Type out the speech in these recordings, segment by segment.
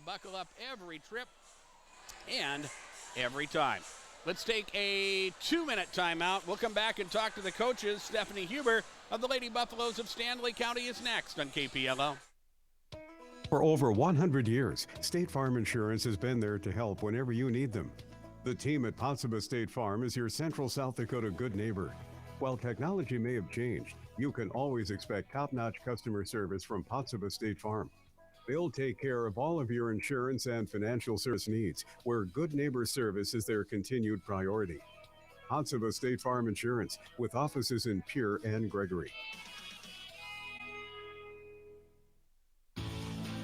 buckle up every trip and every time. Let's take a 2-minute timeout. We'll come back and talk to the coaches. Stephanie Huber of the Lady Buffaloes of Stanley County is next on KPLO. For over 100 years, State Farm Insurance has been there to help whenever you need them. The team at Potsdam State Farm is your Central South Dakota good neighbor. While technology may have changed, you can always expect top-notch customer service from Potsdam State Farm. They'll take care of all of your insurance and financial service needs, where good neighbor service is their continued priority. Potsdam State Farm Insurance, with offices in Pierre and Gregory.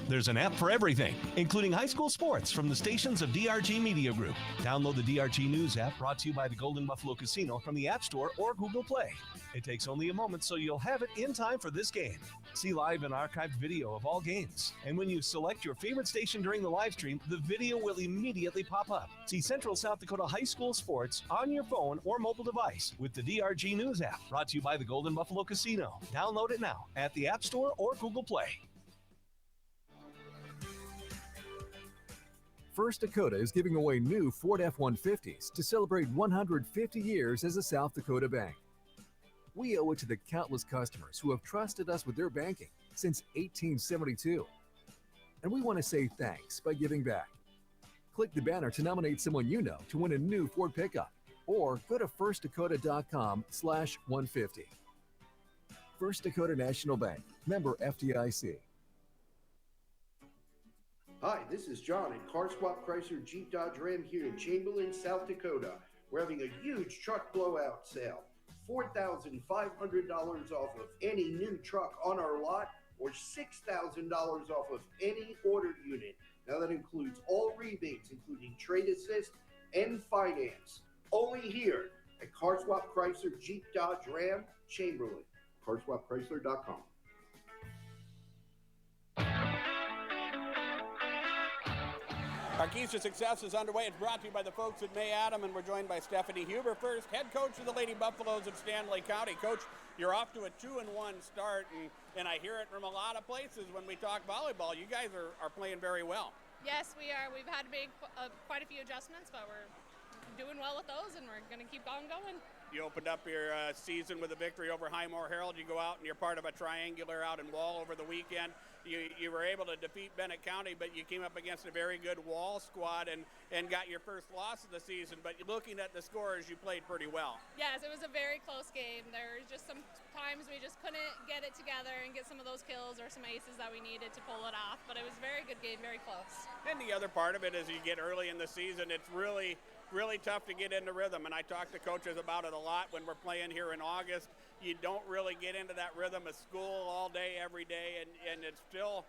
There's an app for everything, including high school sports from the stations of DRG Media Group. Download the DRG News app, brought to you by the Golden Buffalo Casino, from the App Store or Google Play. It takes only a moment, so you'll have it in time for this game. See live and archived video of all games. And when you select your favorite station during the live stream, the video will immediately pop up. See Central South Dakota high school sports on your phone or mobile device with the DRG News app, brought to you by the Golden Buffalo Casino. Download it now at the App Store or Google Play. First Dakota is giving away new Ford F-150s to celebrate 150 years as a South Dakota bank. We owe it to the countless customers who have trusted us with their banking since 1872. And we want to say thanks by giving back. Click the banner to nominate someone you know to win a new Ford pickup, or go to firstdakota.com/150. First Dakota National Bank, member FDIC. Hi, this is John at Car Swap Chrysler Jeep Dodge Ram here in Chamberlain, South Dakota. We're having a huge truck blowout sale. $4,500 off of any new truck on our lot, or $6,000 off of any ordered unit. Now that includes all rebates, including trade assist and finance. Only here at Car Swap Chrysler Jeep Dodge Ram, Chamberlain. CarSwapChrysler.com. Our Keys to Success is underway. It's brought to you by the folks at May Adam, and we're joined by Stephanie Huber first, head coach of the Lady Buffaloes of Stanley County. Coach, you're off to a 2-1 start, and I hear it from a lot of places when we talk volleyball. You guys are playing very well. Yes, we are. We've had to make quite a few adjustments, but we're doing well with those, and we're going to keep on going. You opened up your season with a victory over Highmore Herald. You go out and you're part of a triangular out in Wall over the weekend. You were able to defeat Bennett County, but you came up against a very good Wall squad and got your first loss of the season. But looking at the scores, you played pretty well. Yes, it was a very close game. There was just some times we just couldn't get it together and get some of those kills or some aces that we needed to pull it off. But it was a very good game, very close. And the other part of it is you get early in the season, it's really tough to get into rhythm, and I talk to coaches about it a lot when we're playing here in August. You don't really get into that rhythm of school all day, every day, and it's still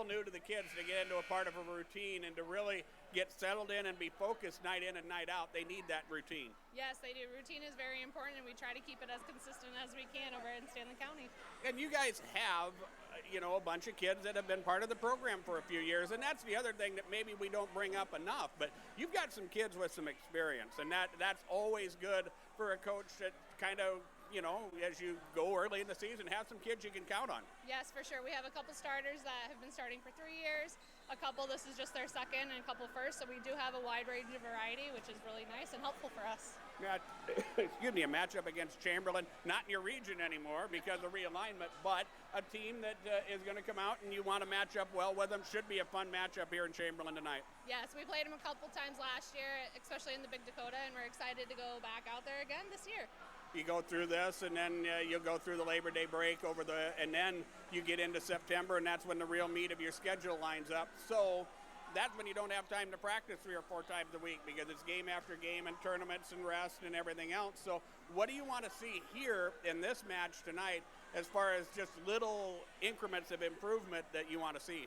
new to the kids to get into a part of a routine and to really get settled in and be focused night in and night out. They need that routine. Yes, they do. Routine is very important, and we try to keep it as consistent as we can over in Stanley County. And you guys have, a bunch of kids that have been part of the program for a few years, and that's the other thing that maybe we don't bring up enough, but you've got some kids with some experience, and that's always good for a coach that kind of, as you go early in the season, have some kids you can count on. Yes, for sure. We have a couple starters that have been starting for 3 years. A couple, this is just their second, and a couple first. So we do have a wide range of variety, which is really nice and helpful for us. Yeah, a matchup against Chamberlain, not in your region anymore because of realignment, but a team that is going to come out and you want to match up well with them. Should be a fun matchup here in Chamberlain tonight. Yes, we played them a couple times last year, especially in the Big Dakota, and we're excited to go back out there again this year. You go through this, and then you'll go through the Labor Day break and then you get into September, and that's when the real meat of your schedule lines up. So that's when you don't have time to practice 3 or 4 times a week because it's game after game and tournaments and rest and everything else. So what do you want to see here in this match tonight as far as just little increments of improvement that you want to see?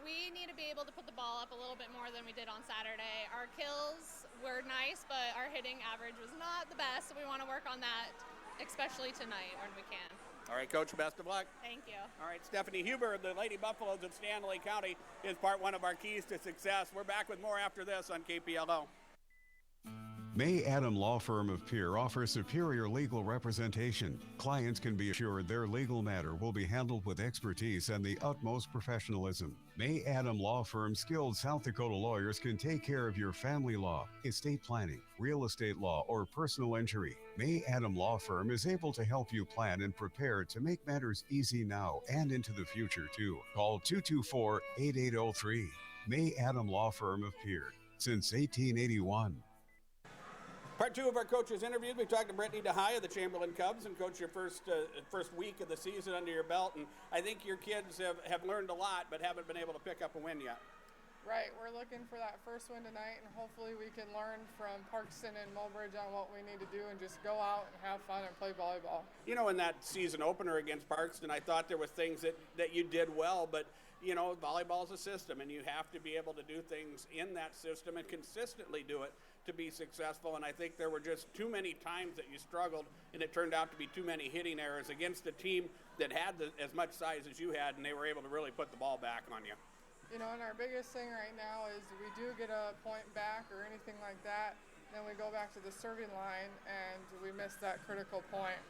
We need to be able to put the ball up a little bit more than we did on Saturday. Our kills were nice, but our hitting average was not the best, so we want to work on that, especially tonight when we can. All right, Coach, best of luck. Thank you. All right, Stephanie Huber of the Lady Buffaloes of Stanley County is part one of our Keys to Success. We're back with more after this on KPLO. May Adam Law Firm of Pierre offers superior legal representation. Clients can be assured their legal matter will be handled with expertise and the utmost professionalism. May Adam Law Firm's skilled South Dakota lawyers can take care of your family law, estate planning, real estate law, or personal injury. May Adam Law Firm is able to help you plan and prepare to make matters easy now and into the future, too. Call 224-8803. May Adam Law Firm of Pierre, since 1881. Part two of our coaches' interviews. We talked to Brittany DeHaye of the Chamberlain Cubs, and coach, your first week of the season under your belt, and I think your kids have learned a lot, but haven't been able to pick up a win yet. Right, we're looking for that first win tonight, and hopefully we can learn from Parkston and Mulbridge on what we need to do and just go out and have fun and play volleyball. You know, in that season opener against Parkston, I thought there were things that you did well, but you know, volleyball is a system, and you have to be able to do things in that system and consistently do it to be successful. And I think there were just too many times that you struggled, and it turned out to be too many hitting errors against a team that had as much size as you had, and they were able to really put the ball back on you. You know, and our biggest thing right now is we do get a point back or anything like that, then we go back to the serving line and we miss that critical point.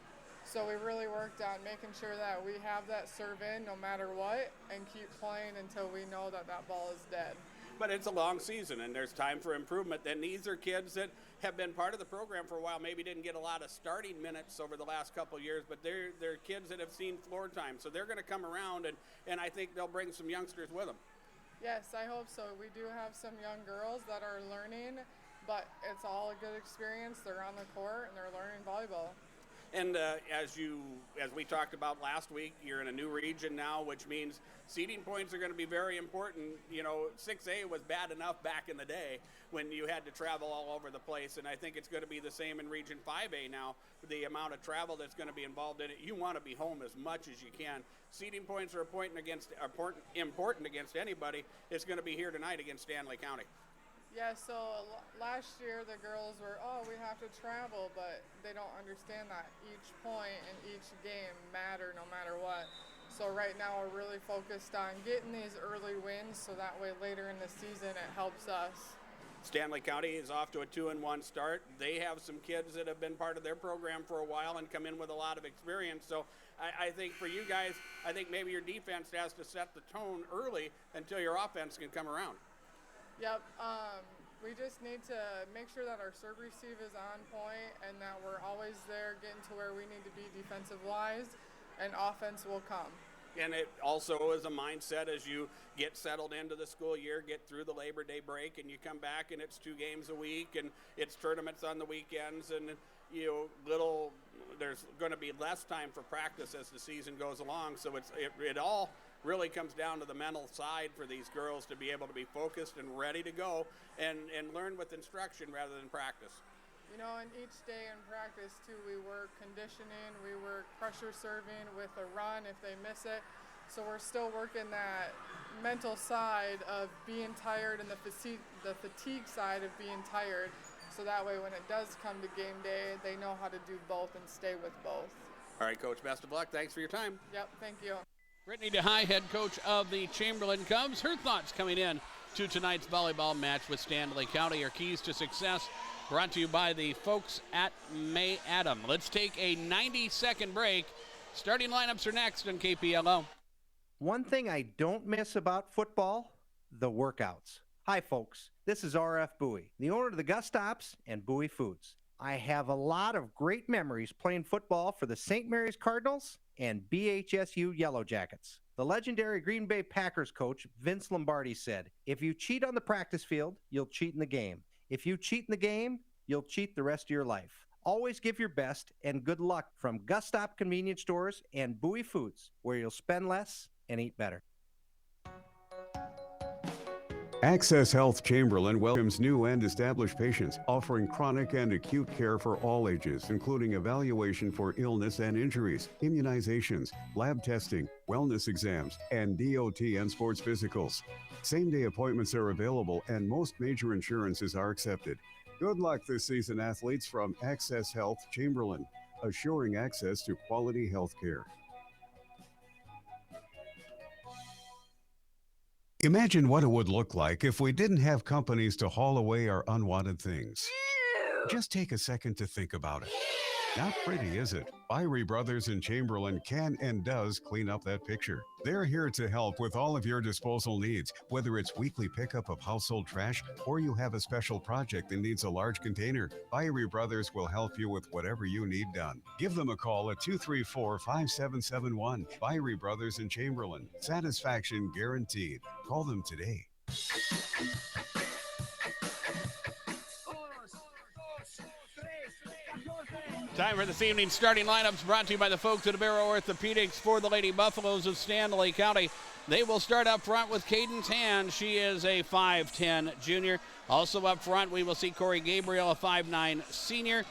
So we really worked on making sure that we have that serve in no matter what and keep playing until we know that that ball is dead. But it's a long season, and there's time for improvement. And these are kids that have been part of the program for a while, maybe didn't get a lot of starting minutes over the last couple of years, but they're kids that have seen floor time. So they're going to come around, and I think they'll bring some youngsters with them. Yes, I hope so. We do have some young girls that are learning, but it's all a good experience. They're on the court, and they're learning volleyball. And as we talked about last week, you're in a new region now, which means seeding points are going to be very important. You know, 6A was bad enough back in the day when you had to travel all over the place, and I think it's going to be the same in Region 5A now. The amount of travel that's going to be involved in it, you want to be home as much as you can. Seeding points are important against anybody. It's going to be here tonight against Stanley County. Yeah, so last year the girls were, we have to travel, but they don't understand that each point and each game matter no matter what. So right now we're really focused on getting these early wins so that way later in the season it helps us. Stanley County is off to a 2-1 start. They have some kids that have been part of their program for a while and come in with a lot of experience. So I think for you guys, I think maybe your defense has to set the tone early until your offense can come around. Yep, we just need to make sure that our serve receive is on point and that we're always there getting to where we need to be defensive-wise, and offense will come. And it also is a mindset as you get settled into the school year, get through the Labor Day break, and you come back and it's 2 games a week and it's tournaments on the weekends, and there's going to be less time for practice as the season goes along. So it all really comes down to the mental side for these girls to be able to be focused and ready to go and learn with instruction rather than practice. You know, and each day in practice too, we work conditioning, we work pressure serving with a run if they miss it. So we're still working that mental side of being tired and the fatigue side of being tired. So that way when it does come to game day, they know how to do both and stay with both. All right, Coach, best of luck. Thanks for your time. Yep, thank you. Brittany DeHaye, head coach of the Chamberlain Cubs. Her thoughts coming in to tonight's volleyball match with Stanley County. Her keys to success brought to you by the folks at May Adam. Let's take a 90-second break. Starting lineups are next on KPLO. One thing I don't miss about football, the workouts. Hi, folks. This is RF Bowie, the owner of the Gus Stops and Bowie Foods. I have a lot of great memories playing football for the St. Mary's Cardinals and BHSU Yellow Jackets. The legendary Green Bay Packers coach Vince Lombardi said, "If you cheat on the practice field, you'll cheat in the game. If you cheat in the game, you'll cheat the rest of your life. Always give your best and good luck from Gus Stop Convenience Stores and Bowie Foods, where you'll spend less and eat better." Access Health Chamberlain welcomes new and established patients, offering chronic and acute care for all ages, including evaluation for illness and injuries, immunizations, lab testing, wellness exams, and DOT and sports physicals. Same-day appointments are available, and most major insurances are accepted. Good luck this season, athletes, from Access Health Chamberlain, assuring access to quality health care. Imagine what it would look like if we didn't have companies to haul away our unwanted things. Just take a second to think about it. Not pretty, is it? Fiery Brothers in Chamberlain can and does clean up that picture. They're here to help with all of your disposal needs, whether it's weekly pickup of household trash or you have a special project that needs a large container. Fiery Brothers will help you with whatever you need done. Give them a call at 234-5771. Fiery Brothers in Chamberlain. Satisfaction guaranteed. Call them today. Time for this evening's starting lineups brought to you by the folks at Ibero Orthopedics for the Lady Buffaloes of Stanley County. They will start up front with Cadence Hand. She is a 5'10 junior. Also up front, we will see Corey Gabriel, a 5'9 senior.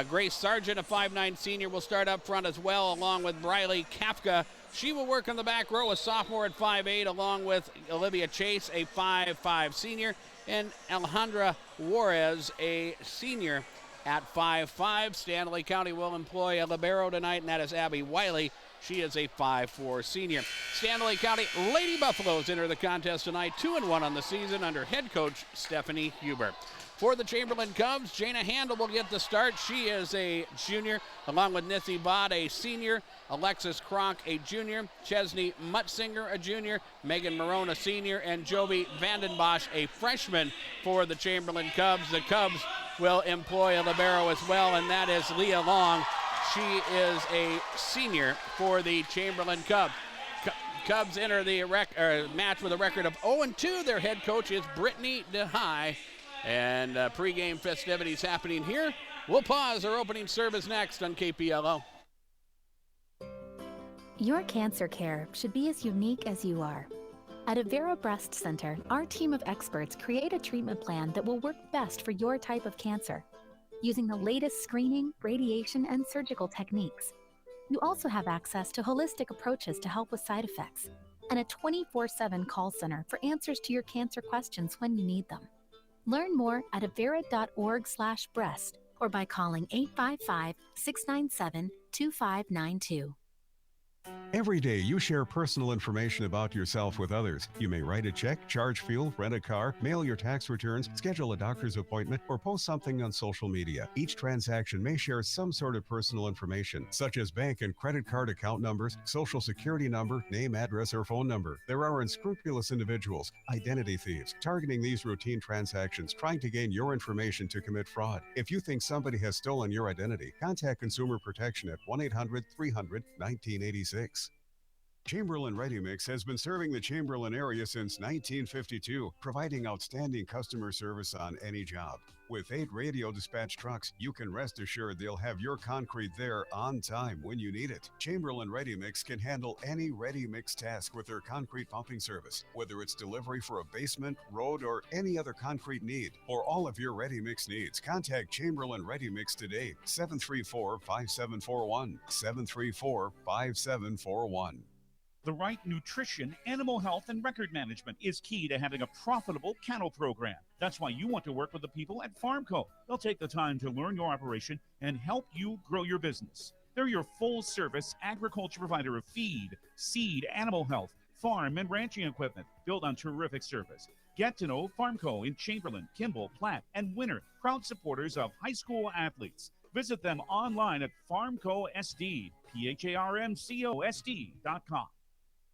Grace Sargent, a 5'9 senior, will start up front as well, along with Briley Kafka. She will work on the back row, a sophomore at 5'8", along with Olivia Chase, a 5'5 senior, and Alejandra Juarez, a senior at 5'5". Stanley County will employ a libero tonight, and that is Abby Wiley. She is a 5'4 senior. Stanley County Lady Buffaloes enter the contest tonight, 2-1 on the season under head coach Stephanie Huber. For the Chamberlain Cubs, Jana Handel will get the start. She is a junior, along with Nissy Bod, a senior, Alexis Kronk, a junior, Chesney Mutzinger, a junior, Megan Marone, a senior, and Jovi Vandenbosch, a freshman for the Chamberlain Cubs. The Cubs will employ a libero as well, and that is Leah Long. She is a senior for the Chamberlain Cubs. Cubs enter the match with a record of 0-2. Their head coach is Brittany DeHaye. And pregame festivities happening here. We'll pause. Our opening service next on KPLO. Your cancer care should be as unique as you are. At Avera Breast Center, our team of experts create a treatment plan that will work best for your type of cancer, using the latest screening, radiation, and surgical techniques. You also have access to holistic approaches to help with side effects, and a 24/7 call center for answers to your cancer questions when you need them. Learn more at avera.org/breast or by calling 855-697-2592. Every day, you share personal information about yourself with others. You may write a check, charge fuel, rent a car, mail your tax returns, schedule a doctor's appointment, or post something on social media. Each transaction may share some sort of personal information, such as bank and credit card account numbers, social security number, name, address, or phone number. There are unscrupulous individuals, identity thieves, targeting these routine transactions, trying to gain your information to commit fraud. If you think somebody has stolen your identity, contact Consumer Protection at 1-800-300-1986. Chamberlain Ready Mix has been serving the Chamberlain area since 1952, providing outstanding customer service on any job. With 8 radio dispatch trucks, you can rest assured they'll have your concrete there on time when you need it. Chamberlain Ready Mix can handle any ready mix task with their concrete pumping service, whether it's delivery for a basement, road, or any other concrete need. For all of your ready mix needs, contact Chamberlain Ready Mix today, 734-5741, 734-5741. The right nutrition, animal health, and record management is key to having a profitable cattle program. That's why you want to work with the people at Farmco. They'll take the time to learn your operation and help you grow your business. They're your full-service agriculture provider of feed, seed, animal health, farm, and ranching equipment built on terrific service. Get to know Farmco in Chamberlain, Kimball, Platte, and Winter, proud supporters of high school athletes. Visit them online at farmcosd, PHARMCOSD.com.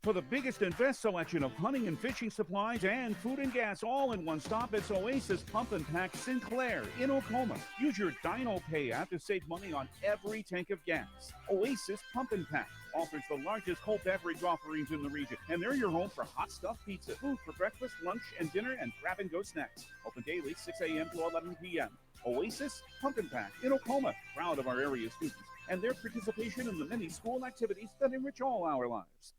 For the biggest and best selection of hunting and fishing supplies and food and gas all in one stop, it's Oasis Pump and Pack Sinclair in Oklahoma. Use your Dino Pay app to save money on every tank of gas. Oasis Pump and Pack offers the largest cold beverage offerings in the region, and they're your home for hot stuffed pizza, food for breakfast, lunch, and dinner, and grab-and-go snacks. Open daily 6 a.m. to 11 p.m. Oasis Pump and Pack in Oklahoma, proud of our area students and their participation in the many school activities that enrich all our lives.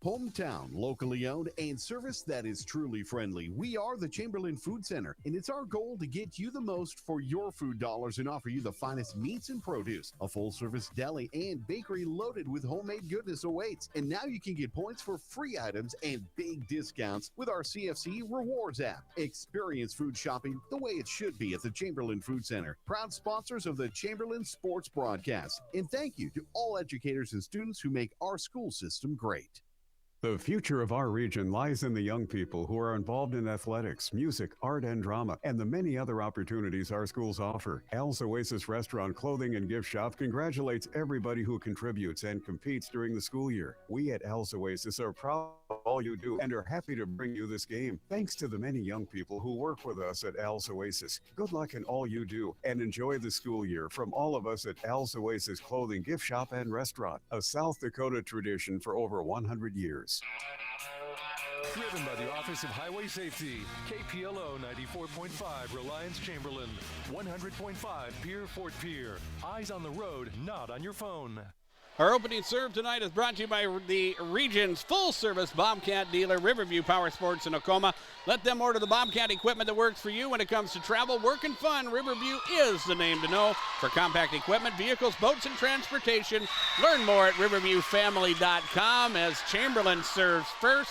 Hometown, locally owned, and service that is truly friendly. We are the Chamberlain Food Center, and it's our goal to get you the most for your food dollars and offer you the finest meats and produce. A full-service deli and bakery loaded with homemade goodness awaits. And now you can get points for free items and big discounts with our CFC Rewards app. Experience food shopping the way it should be at the Chamberlain Food Center. Proud sponsors of the Chamberlain Sports Broadcast. And thank you to all educators and students who make our school system great. The future of our region lies in the young people who are involved in athletics, music, art, and drama, and the many other opportunities our schools offer. Al's Oasis Restaurant, Clothing, and Gift Shop congratulates everybody who contributes and competes during the school year. We at Al's Oasis are proud of all you do and are happy to bring you this game. Thanks to the many young people who work with us at Al's Oasis. Good luck in all you do and enjoy the school year from all of us at Al's Oasis Clothing, Gift Shop, and Restaurant, a South Dakota tradition for over 100 years. Driven by the Office of Highway Safety, KPLO 94.5 Reliance Chamberlain, 100.5 Pier Fort Pier. Eyes on the road, not on your phone. Our opening serve tonight is brought to you by the region's full-service Bobcat dealer, Riverview Power Sports in Oklahoma. Let them order the Bobcat equipment that works for you when it comes to travel, work, and fun. Riverview is the name to know for compact equipment, vehicles, boats, and transportation. Learn more at riverviewfamily.com as Chamberlain serves first.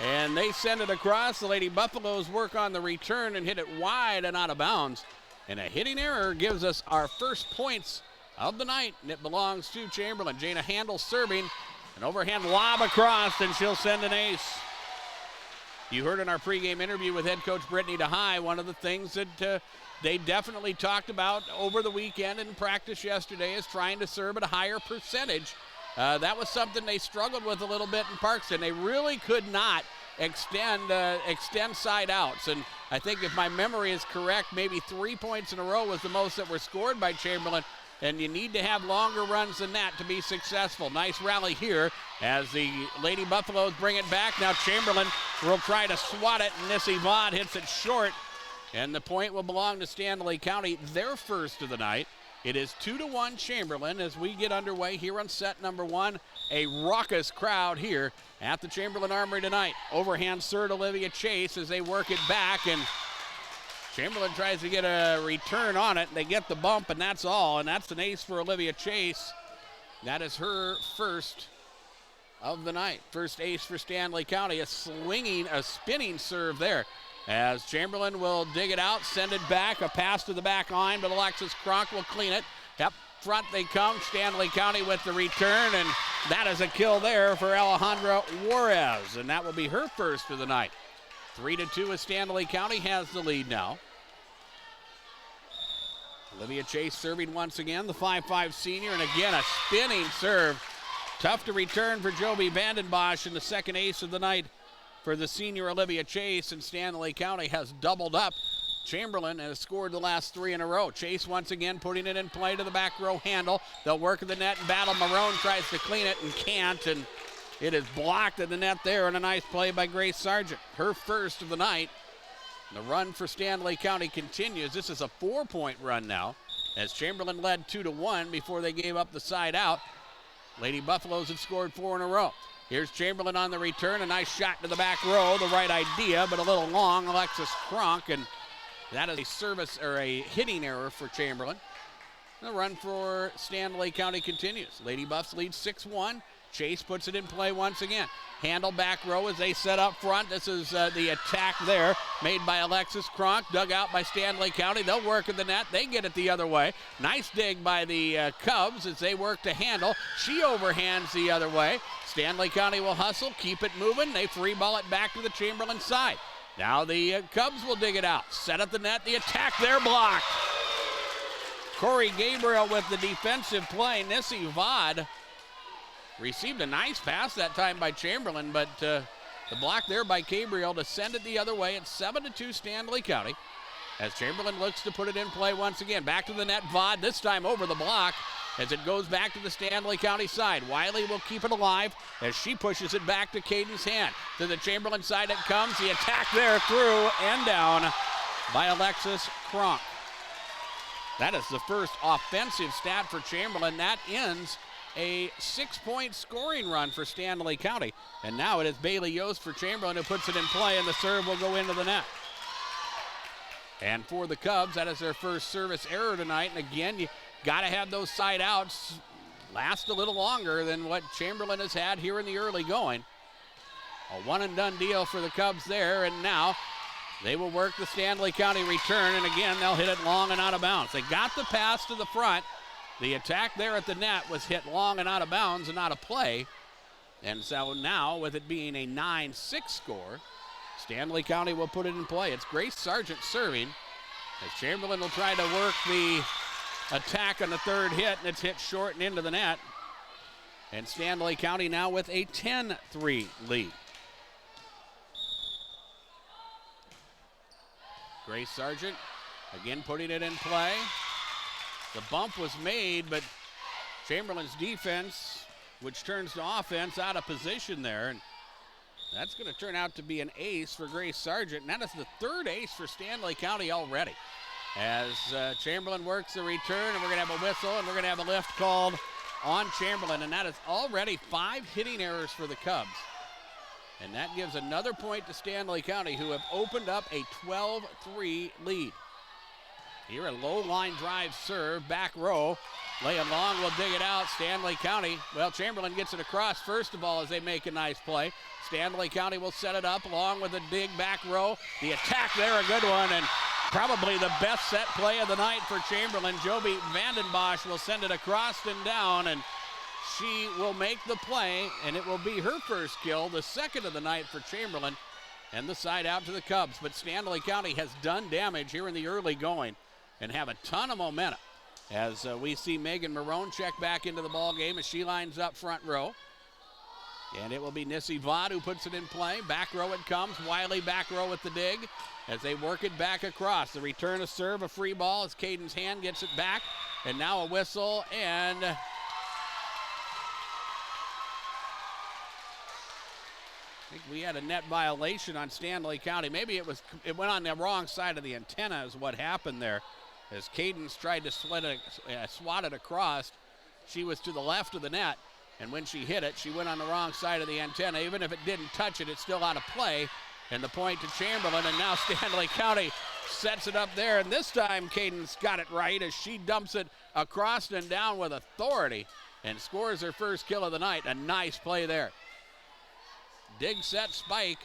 And they send it across. The Lady Buffaloes work on the return and hit it wide and out of bounds. And a hitting error gives us our first points of the night, and it belongs to Chamberlain. Jana Handel serving, an overhand lob across, and she'll send an ace. You heard in our pregame interview with head coach Brittany DeHaye, one of the things that they definitely talked about over the weekend in practice yesterday is trying to serve at a higher percentage. That was something they struggled with a little bit in Parkston. They really could not extend side outs. And I think if my memory is correct, maybe 3 points in a row was the most that were scored by Chamberlain. And you need to have longer runs than that to be successful. Nice rally here as the Lady Buffaloes bring it back. Now Chamberlain will try to swat it, and Nissy Vaught hits it short. And the point will belong to Stanley County, their first of the night. It is 2-1 Chamberlain as we get underway here on set number one. A raucous crowd here at the Chamberlain Armory tonight. Overhand serve to Olivia Chase as they work it back, and Chamberlain tries to get a return on it. They get the bump, and that's all, and that's an ace for Olivia Chase. That is her first of the night. First ace for Stanley County. A spinning serve there as Chamberlain will dig it out, send it back, a pass to the back line, but Alexis Kronk will clean it. Up front they come, Stanley County with the return, and that is a kill there for Alejandra Juarez, and that will be her first of the night. 3-2 as Stanley County has the lead now. Olivia Chase serving once again, the 5'5 senior, and again a spinning serve. Tough to return for Joby Vandenbosch, and the second ace of the night for the senior Olivia Chase, and Stanley County has doubled up. Chamberlain has scored the last three in a row. Chase once again putting it in play to the back row handle. They'll work at the net and battle. Marone tries to clean it and can't, and it is blocked at the net there, and a nice play by Grace Sargent. Her first of the night. The run for Stanley County continues. This is a 4-point run now as Chamberlain led 2-1 before they gave up the side out. Lady Buffaloes have scored 4 in a row. Here's Chamberlain on the return. A nice shot to the back row. The right idea, but a little long. Alexis Kronk, and that is a service or a hitting error for Chamberlain. The run for Stanley County continues. Lady Buffs lead 6-1. Chase puts it in play once again. Handle back row as they set up front. This is the attack there made by Alexis Kronk, dug out by Stanley County. They'll work in the net. They get it the other way. Nice dig by the Cubs as they work to handle. She overhands the other way. Stanley County will hustle, keep it moving. They free ball it back to the Chamberlain side. Now the Cubs will dig it out. Set at the net. The attack there blocked. Corey Gabriel with the defensive play. Nissy Vaught received a nice pass that time by Chamberlain, but the block there by Gabriel to send it the other way. It's 7-2 Stanley County as Chamberlain looks to put it in play once again. Back to the net, Vaught, this time over the block as it goes back to the Stanley County side. Wiley will keep it alive as she pushes it back to Caden's hand. To the Chamberlain side it comes. The attack there through and down by Alexis Kronk. That is the first offensive stat for Chamberlain. That ends a 6-point scoring run for Stanley County. And now it is Bailey Yost for Chamberlain who puts it in play, and the serve will go into the net. And for the Cubs, that is their first service error tonight. And again, you got to have those side outs last a little longer than what Chamberlain has had here in the early going. A one-and-done deal for the Cubs there, and now they will work the Stanley County return, and again, they'll hit it long and out of bounds. They got the pass to the front. The attack there at the net was hit long and out of bounds and out of play. And so now, with it being a 9-6 score, Stanley County will put it in play. It's Grace Sargent serving, as Chamberlain will try to work the attack on the third hit, and it's hit short and into the net. And Stanley County now with a 10-3 lead. Grace Sargent again putting it in play. The bump was made, but Chamberlain's defense, which turns to offense, out of position there. And that's going to turn out to be an ace for Grace Sargent. And that is the third ace for Stanley County already. As Chamberlain works the return, and we're going to have a whistle, and we're going to have a lift called on Chamberlain. And that is already 5 hitting errors for the Cubs. And that gives another point to Stanley County, who have opened up a 12-3 lead. Here a low line drive serve, back row. Laying long, will dig it out. Stanley County, well, Chamberlain gets it across first of all as they make a nice play. Stanley County will set it up along with a dig back row. The attack there, a good one, and probably the best set play of the night for Chamberlain. Joby Vandenbosch will send it across and down, and she will make the play, and it will be her first kill, the second of the night for Chamberlain, and the side out to the Cubs. But Stanley County has done damage here in the early going and have a ton of momentum. As we see Megan Marone check back into the ball game as she lines up front row. And it will be Nissy Vaught who puts it in play. Back row it comes. Wiley back row with the dig as they work it back across. The return to serve, a free ball as Caden's hand gets it back. And now a whistle, and I think we had a net violation on Stanley County. Maybe it went on the wrong side of the antenna is what happened there. As Cadence tried to swat it across, she was to the left of the net, and when she hit it, she went on the wrong side of the antenna. Even if it didn't touch it, it's still out of play, and the point to Chamberlain, and now Stanley County sets it up there, and this time Cadence got it right as she dumps it across and down with authority and scores her first kill of the night. A nice play there. Dig, set, spike,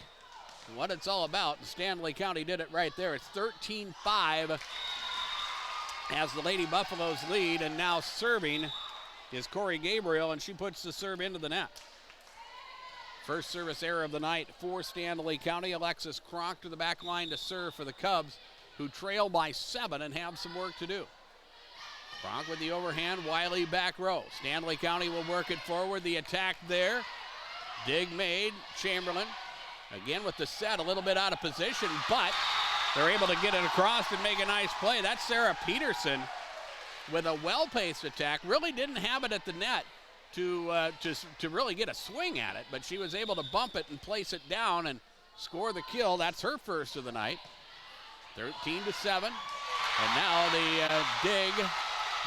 what it's all about, and Stanley County did it right there. It's 13-5. As the Lady Buffaloes lead, and now serving is Corey Gabriel, and she puts the serve into the net. First service error of the night for Stanley County. Alexis Kronk to the back line to serve for the Cubs, who trail by 7 and have some work to do. Kronk with the overhand, Wiley back row. Stanley County will work it forward, the attack there. Dig made, Chamberlain again with the set, a little bit out of position, but they're able to get it across and make a nice play. That's Sarah Peterson with a well-paced attack. Really didn't have it at the net to really get a swing at it, but she was able to bump it and place it down and score the kill. That's her first of the night. 13-7. And now the dig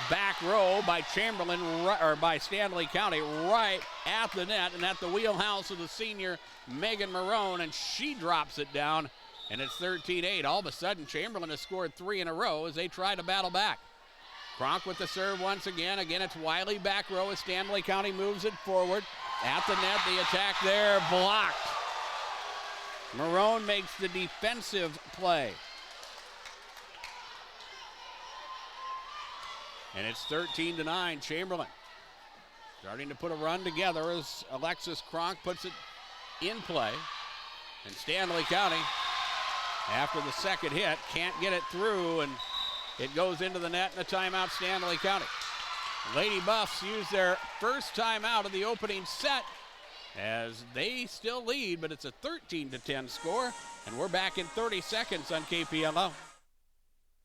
back row by Chamberlain, or by Stanley County, right at the net and at the wheelhouse of the senior Megan Marone, and she drops it down. And it's 13-8. All of a sudden, Chamberlain has scored 3 in a row as they try to battle back. Kronk with the serve once again. Again, it's Wiley back row as Stanley County moves it forward. At the net, the attack there, blocked. Marone makes the defensive play. And it's 13-9, Chamberlain. Starting to put a run together as Alexis Kronk puts it in play. And Stanley County, after the second hit, can't get it through, and it goes into the net and a timeout, Stanley County. Lady Buffs use their first timeout of the opening set as they still lead, but it's a 13-10 score, and we're back in 30 seconds on KPLO.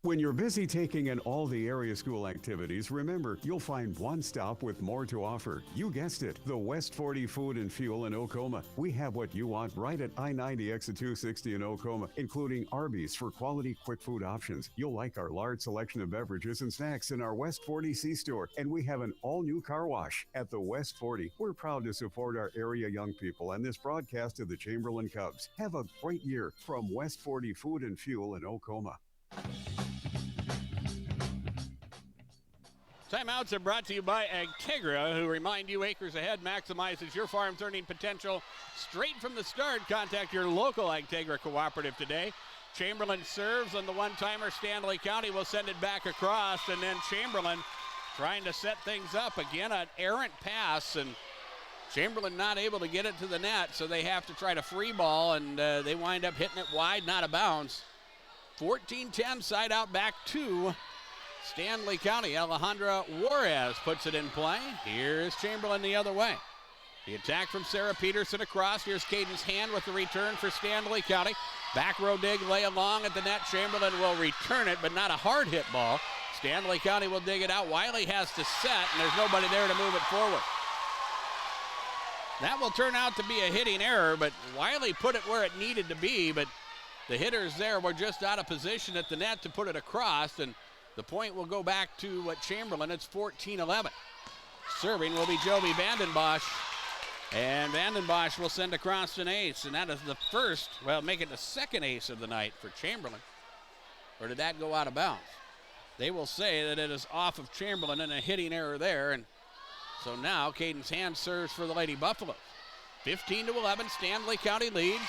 When you're busy taking in all the area school activities, remember, you'll find one stop with more to offer. You guessed it, the West 40 Food and Fuel in Oklahoma. We have what you want right at I-90 exit 260 in Oklahoma, including Arby's for quality quick food options. You'll like our large selection of beverages and snacks in our West 40 C-Store, and we have an all-new car wash at the West 40. We're proud to support our area young people and this broadcast of the Chamberlain Cubs. Have a great year from West 40 Food and Fuel in Oklahoma. Timeouts are brought to you by Agtegra, who remind you Acres Ahead maximizes your farm's earning potential straight from the start. Contact your local Agtegra cooperative today. Chamberlain serves on the one-timer. Stanley County will send it back across, and then Chamberlain trying to set things up. Again, an errant pass, and Chamberlain not able to get it to the net, so they have to try to free ball, and they wind up hitting it wide, not a bounce. 14-10, side out back to Stanley County. Alejandra Juarez puts it in play. Here's Chamberlain the other way. The attack from Sarah Peterson across. Here's Cadence Hand with the return for Stanley County. Back row dig, lay along at the net. Chamberlain will return it, but not a hard hit ball. Stanley County will dig it out. Wiley has to set, and there's nobody there to move it forward. That will turn out to be a hitting error, but Wiley put it where it needed to be, but the hitters there were just out of position at the net to put it across, and the point will go back to Chamberlain. It's 14-11. Serving will be Joby Vandenbosch, and Vandenbosch will send across an ace, and that is the first, well, make it the second ace of the night for Chamberlain. Or did that go out of bounds? They will say that it is off of Chamberlain and a hitting error there, and so now Cadence Hand serves for the Lady Buffaloes. 15-11, Stanley County leads.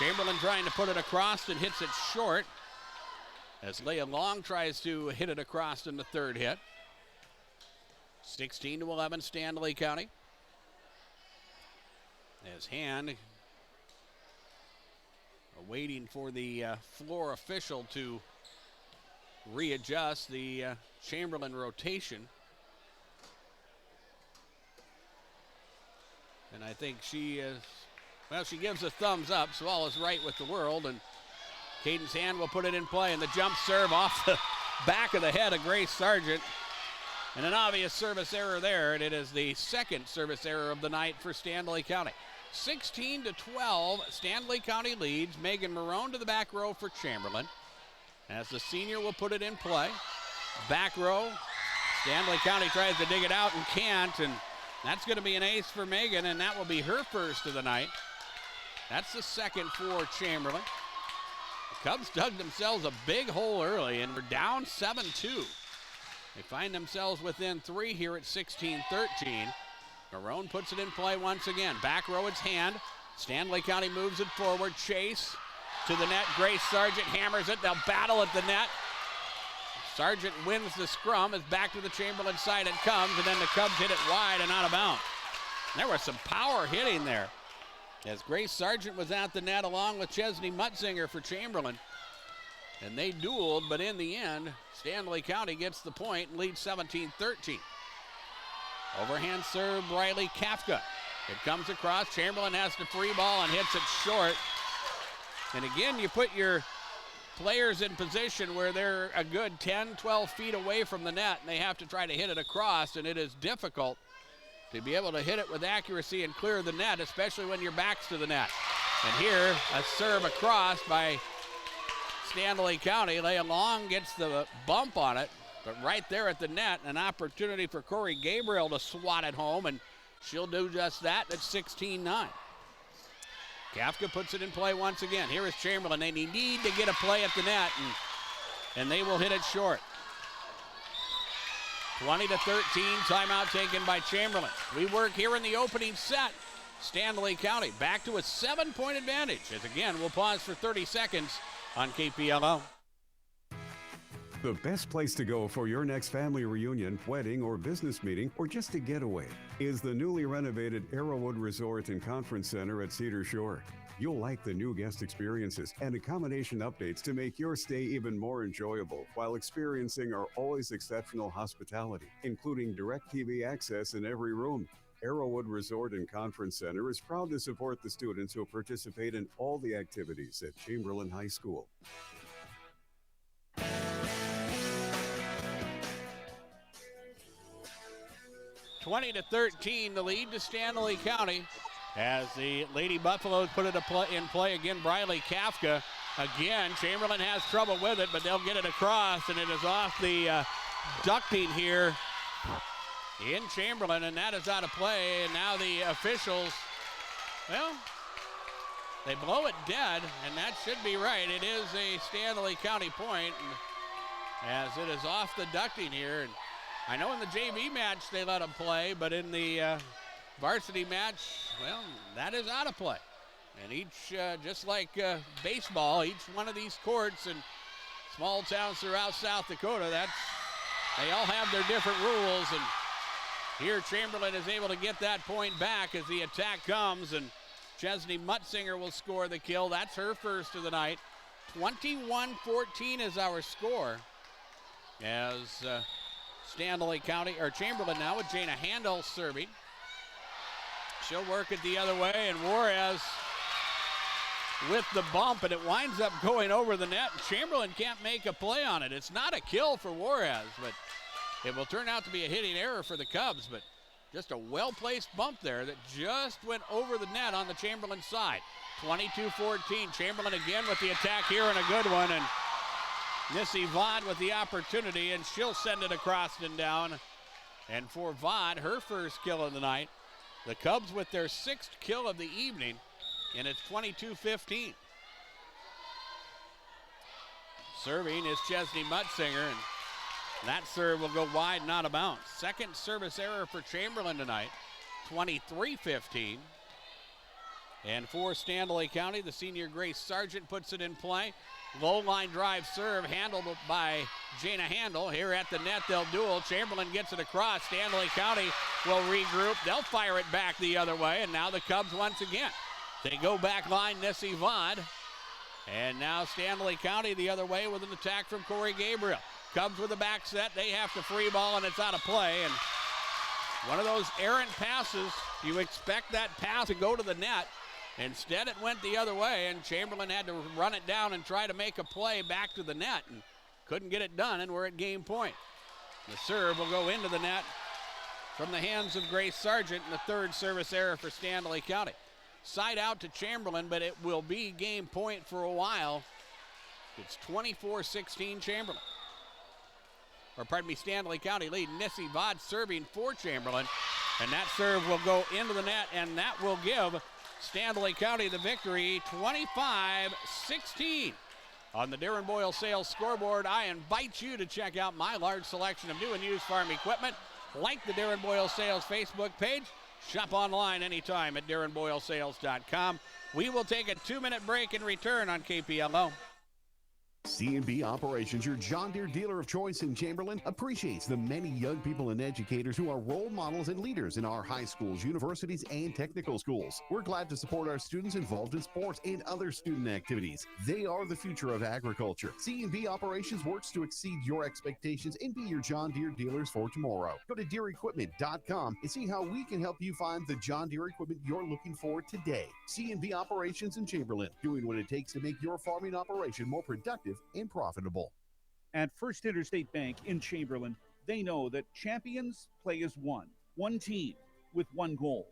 Chamberlain trying to put it across and hits it short as Leah Long tries to hit it across in the third hit. 16-11, Stanley County. As Hand waiting for the floor official to readjust the Chamberlain rotation. And I think she is, well, she gives a thumbs up, so all is right with the world, and Cadence Hand will put it in play, and the jump serve off the back of the head of Grace Sargent. And an obvious service error there, and it is the second service error of the night for Stanley County. 16-12, Stanley County leads. Megan Marone to the back row for Chamberlain, as the senior will put it in play. Back row, Stanley County tries to dig it out and can't, and that's going to be an ace for Megan, and that will be her first of the night. That's the second for Chamberlain. The Cubs dug themselves a big hole early, and we're down 7-2. They find themselves within 3 here at 16-13. Marone puts it in play once again. Back row, it's Hand. Stanley County moves it forward. Chase to the net. Grace Sargent hammers it. They'll battle at the net. Sargent wins the scrum as back to the Chamberlain side it comes, and then the Cubs hit it wide and out of bounds. There was some power hitting there as Grace Sargent was at the net along with Chesney Mutzinger for Chamberlain. And they dueled, but in the end, Stanley County gets the point and leads 17-13. Overhand serve, Riley Kafka. It comes across. Chamberlain has to free ball and hits it short. And again, you put your players in position where they're a good 10, 12 feet away from the net, and they have to try to hit it across, and it is difficult to be able to hit it with accuracy and clear the net, especially when your back's to the net. And here, a serve across by Stanley County. Leah Long gets the bump on it, but right there at the net, an opportunity for Corey Gabriel to swat it home, and she'll do just that at 16-9. Kafka puts it in play once again. Here is Chamberlain. They need to get a play at the net, and they will hit it short. 20-13, timeout taken by Chamberlain. We work here in the opening set. Stanley County back to a 7-point advantage. As again, we'll pause for 30 seconds on KPLO. The best place to go for your next family reunion, wedding, or business meeting, or just a getaway is the newly renovated Arrowwood Resort and Conference Center at Cedar Shore. You'll like the new guest experiences and accommodation updates to make your stay even more enjoyable while experiencing our always exceptional hospitality, including DirecTV access in every room. Arrowwood Resort and Conference Center is proud to support the students who participate in all the activities at Chamberlain High School. 20-13, the lead to Stanley County as the Lady Buffaloes put it in play again. Briley Kafka again. Chamberlain has trouble with it, but they'll get it across, and it is off the ducting here in Chamberlain, and that is out of play. And now the officials, well, they blow it dead, and that should be right. It is a Stanley County point, as it is off the ducting here. And I know in the JV match they let them play, but in the varsity match, well, that is out of play. And each, just like baseball, each one of these courts in small towns throughout South Dakota, they all have their different rules. And Here Chamberlain is able to get that point back as the attack comes, and Chesney Mutzinger will score the kill. That's her first of the night. 21-14 is our score as Chamberlain now with Jana Handel serving. She'll work it the other way, and Juarez with the bump, and it winds up going over the net. Chamberlain can't make a play on it. It's not a kill for Juarez, but it will turn out to be a hitting error for the Cubs, but just a well-placed bump there that just went over the net on the Chamberlain side. 22-14, Chamberlain again with the attack here, and a good one, and Nissy Vaughn with the opportunity, and she'll send it across and down. And for Vaughn, her first kill of the night. The Cubs with their 6th kill of the evening, and it's 22-15. Serving is Chesney Mutzinger, and that serve will go wide and out of bounds. Second service error for Chamberlain tonight, 23-15. And for Stanley County, the senior Grace Sargent puts it in play. Low line drive serve handled by Jana Handel. Here at the net, they'll duel. Chamberlain gets it across. Stanley County will regroup. They'll fire it back the other way, and now the Cubs once again. They go back line, Nissy Vaughn. And now Stanley County the other way with an attack from Corey Gabriel. Cubs with a back set. They have to free ball, and it's out of play. And one of those errant passes, you expect that pass to go to the net. Instead, it went the other way, and Chamberlain had to run it down and try to make a play back to the net, and couldn't get it done, and we're at game point. The serve will go into the net from the hands of Grace Sargent, and the third service error for Stanley County. Side out to Chamberlain, but it will be game point for a while. It's 24-16 Chamberlain. Stanley County lead. Nissy Vaughn serving for Chamberlain, and that serve will go into the net, and that will give Stanley County the victory, 25-16. On the Darren Boyle Sales scoreboard, I invite you to check out my large selection of new and used farm equipment. Like the Darren Boyle Sales Facebook page. Shop online anytime at darrenboylesales.com. We will take a 2-minute break and return on KPLO. C&B Operations, your John Deere dealer of choice in Chamberlain, appreciates the many young people and educators who are role models and leaders in our high schools, universities, and technical schools. We're glad to support our students involved in sports and other student activities. They are the future of agriculture. C&B Operations works to exceed your expectations and be your John Deere dealers for tomorrow. Go to DeereEquipment.com and see how we can help you find the John Deere equipment you're looking for today. C&B Operations in Chamberlain, doing what it takes to make your farming operation more productive and profitable. At First Interstate Bank in Chamberlain, they know that champions play as one team with one goal.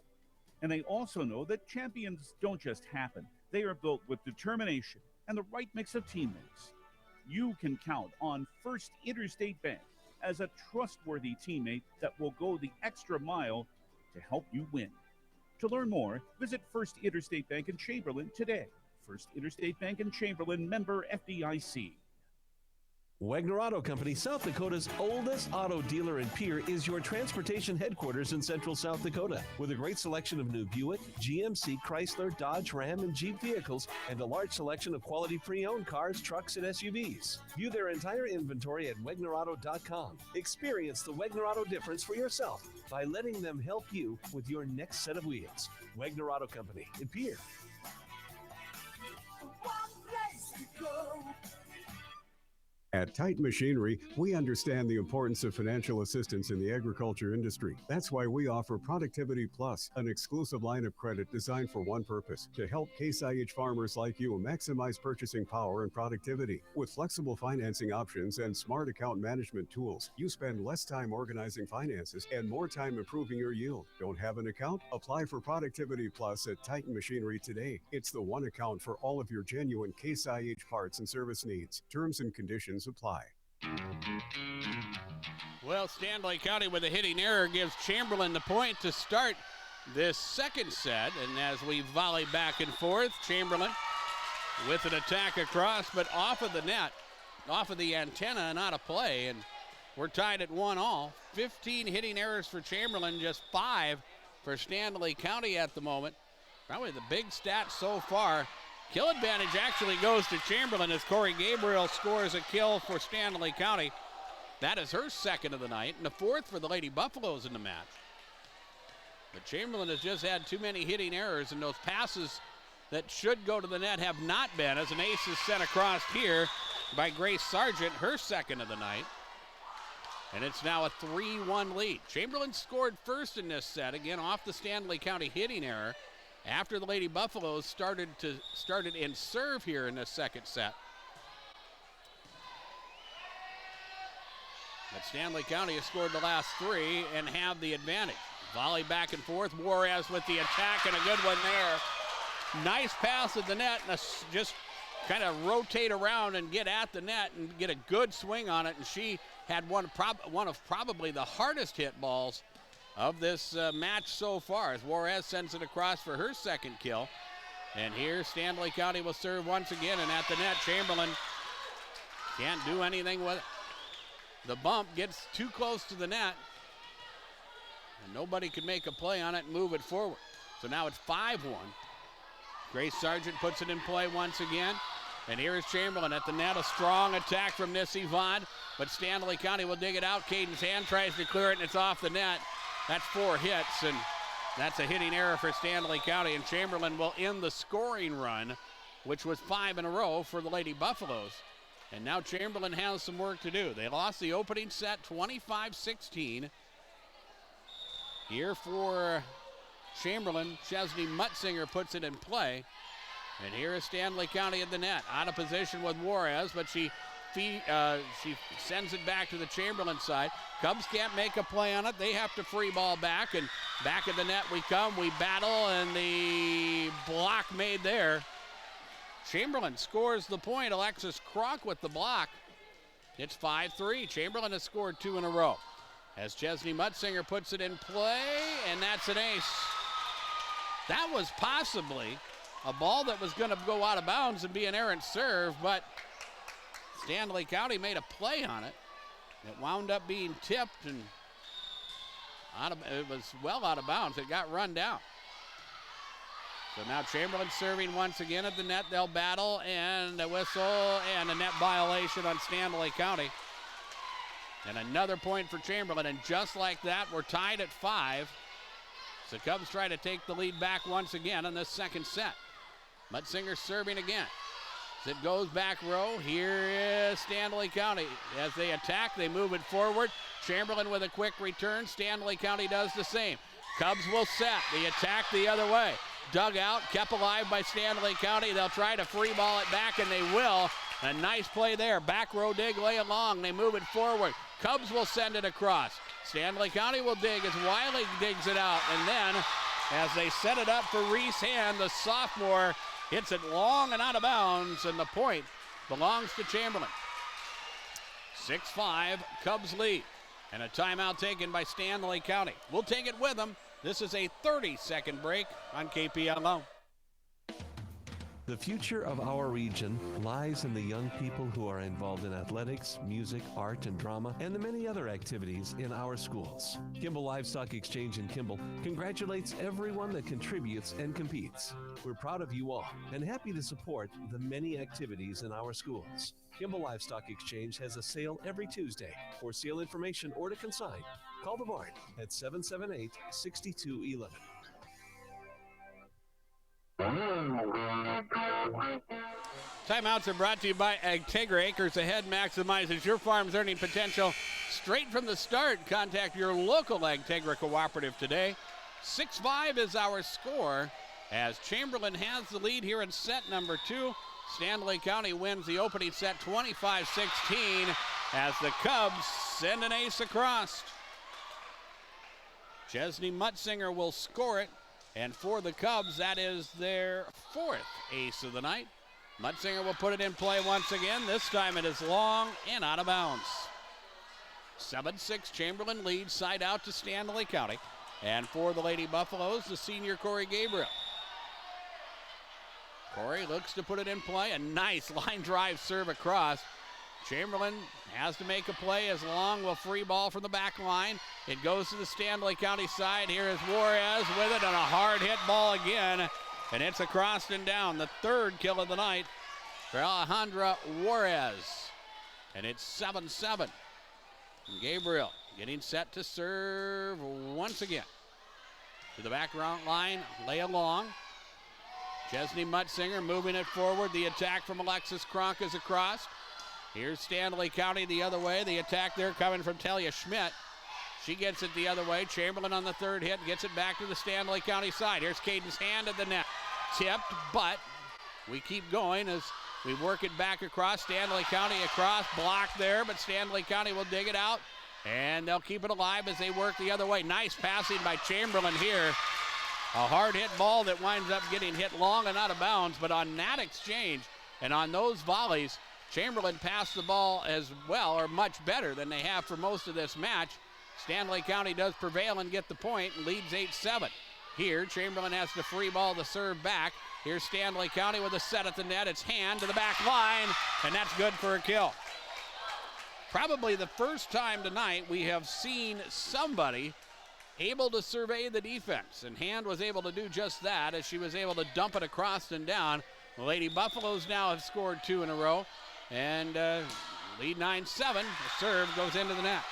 And they also know that champions don't just happen. They are built with determination and the right mix of teammates. You can count on First Interstate Bank as a trustworthy teammate that will go the extra mile to help you win. To learn more, visit First Interstate Bank in Chamberlain today. First Interstate Bank in Chamberlain, member FDIC. Wagner Auto Company, South Dakota's oldest auto dealer and peer, is your transportation headquarters in central South Dakota. With a great selection of new Buick, GMC, Chrysler, Dodge, Ram, and Jeep vehicles, and a large selection of quality pre-owned cars, trucks, and SUVs. View their entire inventory at WagnerAuto.com. Experience the Wagner Auto difference for yourself by letting them help you with your next set of wheels. Wagner Auto Company in Pierre. At Titan Machinery, we understand the importance of financial assistance in the agriculture industry. That's why we offer Productivity Plus, an exclusive line of credit designed for one purpose, to help Case IH farmers like you maximize purchasing power and productivity. With flexible financing options and smart account management tools, you spend less time organizing finances and more time improving your yield. Don't have an account? Apply for Productivity Plus at Titan Machinery today. It's the one account for all of your genuine Case IH parts and service needs. Terms and conditions apply. Well, Stanley County with a hitting error gives Chamberlain the point to start this second set. And as we volley back and forth, Chamberlain with an attack across, but off of the net, off of the antenna and out of play. And we're tied at 1-all. 15 hitting errors for Chamberlain, just 5 for Stanley County at the moment. Probably the big stat so far. Kill advantage actually goes to Chamberlain as Corey Gabriel scores a kill for Stanley County. That is her second of the night and the fourth for the Lady Buffaloes in the match. But Chamberlain has just had too many hitting errors, and those passes that should go to the net have not been, as an ace is sent across here by Grace Sargent, her second of the night. And it's now a 3-1 lead. Chamberlain scored first in this set, again off the Stanley County hitting error, after the Lady Buffaloes started in serve here in the second set. But Stanley County has scored the last three and have the advantage. Volley back and forth. Juarez with the attack, and a good one there. Nice pass at the net, and just kind of rotate around and get at the net and get a good swing on it. And she had one of probably the hardest hit balls of this match so far, as Juarez sends it across for her second kill. And here Stanley County will serve once again, and at the net, Chamberlain can't do anything with it. The bump gets too close to the net, and nobody can make a play on it and move it forward. So now it's 5-1. Grace Sargent puts it in play once again. And here is Chamberlain at the net. A strong attack from Nissy Vaughn, but Stanley County will dig it out. Caden's hand tries to clear it, and it's off the net. That's 4 hits, and that's a hitting error for Stanley County. And Chamberlain will end the scoring run, which was 5 in a row for the Lady Buffaloes. And now Chamberlain has some work to do. They lost the opening set 25-16. Here for Chamberlain, Chesney Mutzinger puts it in play. And here is Stanley County at the net. Out of position with Juarez, but she sends it back to the Chamberlain side. Cubs can't make a play on it. They have to free ball back, and back at the net we come. We battle, and the block made there. Chamberlain scores the point. Alexis Kroc with the block. It's 5-3. Chamberlain has scored 2 in a row. As Chesney Mutzinger puts it in play, and that's an ace. That was possibly a ball that was going to go out of bounds and be an errant serve, but Stanley County made a play on it. It wound up being tipped, and it was well out of bounds. It got run down. So now Chamberlain serving once again at the net. They'll battle, and a whistle and a net violation on Stanley County. And another point for Chamberlain, and just like that, we're tied at 5. So Cubs try to take the lead back once again in this second set. Mutzinger serving again. As it goes back row, here is Stanley County. As they attack, they move it forward. Chamberlain with a quick return. Stanley County does the same. Cubs will set. The attack the other way. Dug out, kept alive by Stanley County. They'll try to free ball it back, and they will. A nice play there. Back row dig, lay along. They move it forward. Cubs will send it across. Stanley County will dig as Wiley digs it out. And then, as they set it up for Reese Hand, the sophomore hits it long and out of bounds, and the point belongs to Chamberlain. 6-5, Cubs lead. And a timeout taken by Stanley County. We'll take it with them. This is a 30-second break on KPLO. The future of our region lies in the young people who are involved in athletics, music, art, and drama, and the many other activities in our schools. Kimball Livestock Exchange in Kimball congratulates everyone that contributes and competes. We're proud of you all and happy to support the many activities in our schools. Kimball Livestock Exchange has a sale every Tuesday. For sale information or to consign, call the barn at 778-6211. Timeouts are brought to you by Agtegra. Acres Ahead maximizes your farm's earning potential straight from the start. Contact your local Agtegra cooperative today. 6-5 is our score as Chamberlain has the lead here in set number 2. Stanley County wins the opening set 25-16 as the Cubs send an ace across. Chesney Mutzinger will score it. And for the Cubs, that is their 4th ace of the night. Mutzinger will put it in play once again. This time it is long and out of bounds. 7-6, Chamberlain leads side out to Stanley County. And for the Lady Buffaloes, the senior Corey Gabriel. Corey looks to put it in play. A nice line drive serve across. Chamberlain has to make a play as Long will free ball from the back line. It goes to the Stanley County side. Here is Juarez with it, and a hard hit ball again. And it's across and down. The 3rd kill of the night for Alejandra Juarez. And it's 7-7. Gabriel getting set to serve once again. To the back line, lay along. Chesney Mutzinger moving it forward. The attack from Alexis Kronk is across. Here's Stanley County the other way. The attack there coming from Talia Schmidt. She gets it the other way. Chamberlain on the third hit, gets it back to the Stanley County side. Here's Caden's hand at the net. Tipped, but we keep going as we work it back across. Stanley County across, blocked there, but Stanley County will dig it out, and they'll keep it alive as they work the other way. Nice passing by Chamberlain here. A hard hit ball that winds up getting hit long and out of bounds, but on that exchange and on those volleys, Chamberlain passed the ball as well, or much better than they have for most of this match. Stanley County does prevail and get the point and leads 8-7. Here, Chamberlain has to free ball the serve back. Here's Stanley County with a set at the net. It's hand to the back line, and that's good for a kill. Probably the first time tonight we have seen somebody able to survey the defense, and Hand was able to do just that as she was able to dump it across and down. The Lady Buffaloes now have scored 2 in a row, and lead 9-7. The serve goes into the net.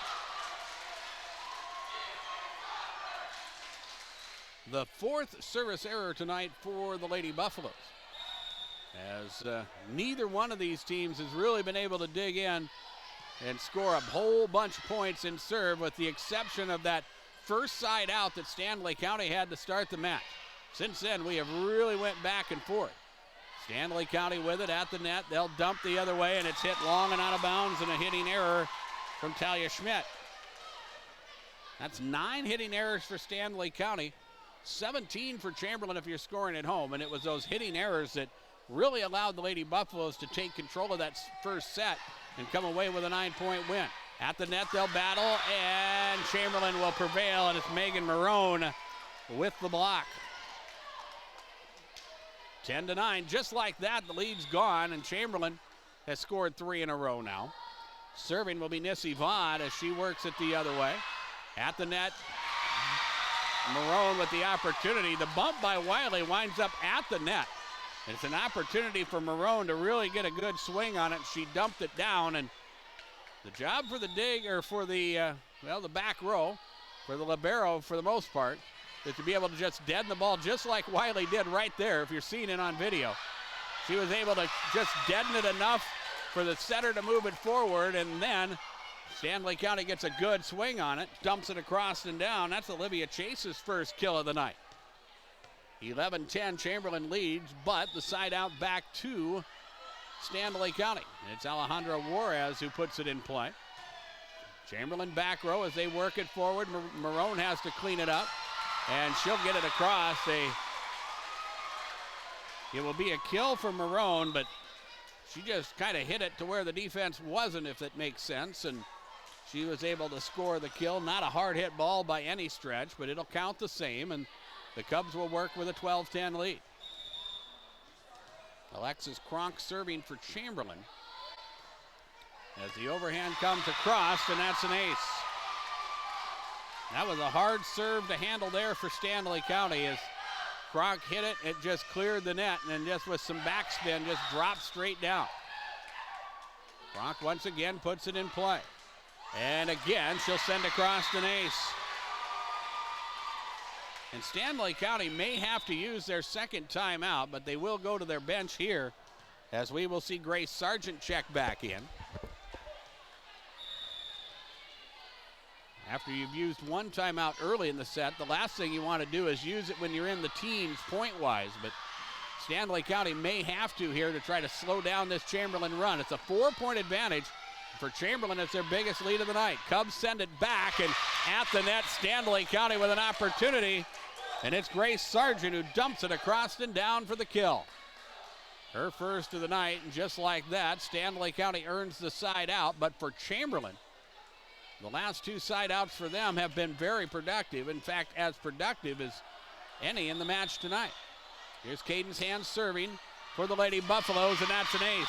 The 4th service error tonight for the Lady Buffaloes, as neither one of these teams has really been able to dig in and score a whole bunch of points in serve, with the exception of that first side out that Stanley County had to start the match. Since then, we have really went back and forth. Stanley County with it at the net. They'll dump the other way, and it's hit long and out of bounds, and a hitting error from Talia Schmidt. That's 9 hitting errors for Stanley County, 17 for Chamberlain if you're scoring at home, and it was those hitting errors that really allowed the Lady Buffaloes to take control of that first set and come away with a 9-point win. At the net, they'll battle, and Chamberlain will prevail, and it's Megan Marone with the block. 10-9, just like that, the lead's gone, and Chamberlain has scored 3 in a row now. Serving will be Nissy Vaughn as she works it the other way. At the net, Marone with the opportunity. The bump by Wiley winds up at the net. It's an opportunity for Marone to really get a good swing on it. She dumped it down, and the job for the the back row, for the libero for the most part, is to be able to just deaden the ball just like Wiley did right there, if you're seeing it on video. She was able to just deaden it enough for the setter to move it forward, and then Stanley County gets a good swing on it, dumps it across and down. That's Olivia Chase's first kill of the night. 11-10, Chamberlain leads, but the side out back to Stanley County. It's Alejandra Juarez who puts it in play. Chamberlain back row as they work it forward. Marone has to clean it up, and she'll get it across. It will be a kill for Marone, but she just kind of hit it to where the defense wasn't, if that makes sense, and she was able to score the kill. Not a hard hit ball by any stretch, but it'll count the same, and the Cubs will work with a 12-10 lead. Alexis Kronk serving for Chamberlain as the overhand comes across, and that's an ace. That was a hard serve to handle there for Stanley County as Kronk hit it. It just cleared the net, and then just with some backspin, just dropped straight down. Kronk once again puts it in play. And again, she'll send across an ace. And Stanley County may have to use their second timeout, but they will go to their bench here as we will see Grace Sargent check back in. After you've used one timeout early in the set, the last thing you want to do is use it when you're in the teens point-wise, but Stanley County may have to here to try to slow down this Chamberlain run. It's a 4-point advantage for Chamberlain. It's their biggest lead of the night. Cubs send it back, and at the net, Stanley County with an opportunity, and it's Grace Sargent who dumps it across and down for the kill. Her first of the night, and just like that, Stanley County earns the side out, but for Chamberlain, the last 2 side outs for them have been very productive. In fact, as productive as any in the match tonight. Here's Caden's hand serving for the Lady Buffaloes, and that's an ace.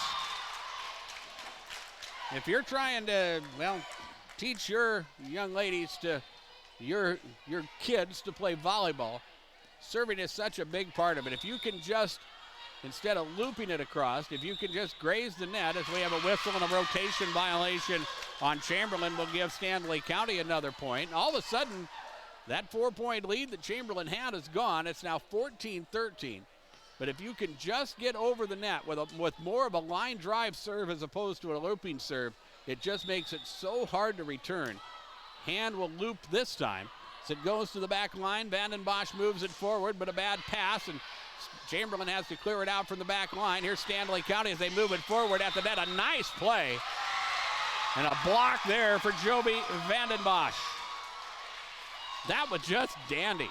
If you're trying to, teach your young ladies to, your kids to play volleyball, serving is such a big part of it. If you can just, instead of looping it across, if you can just graze the net, as we have a whistle and a rotation violation on Chamberlain, will give Stanley County another point. All of a sudden, That 4-point lead that Chamberlain had is gone. It's now 14-13. But if you can just get over the net with more of a line drive serve as opposed to a looping serve, it just makes it so hard to return. Hand will loop this time. So it goes to the back line. Vanden Bosch moves it forward, but a bad pass, and Chamberlain has to clear it out from the back line. Here's Stanley County as they move it forward at the net. A nice play. And a block there for Joby Vanden Bosch. That was just dandy.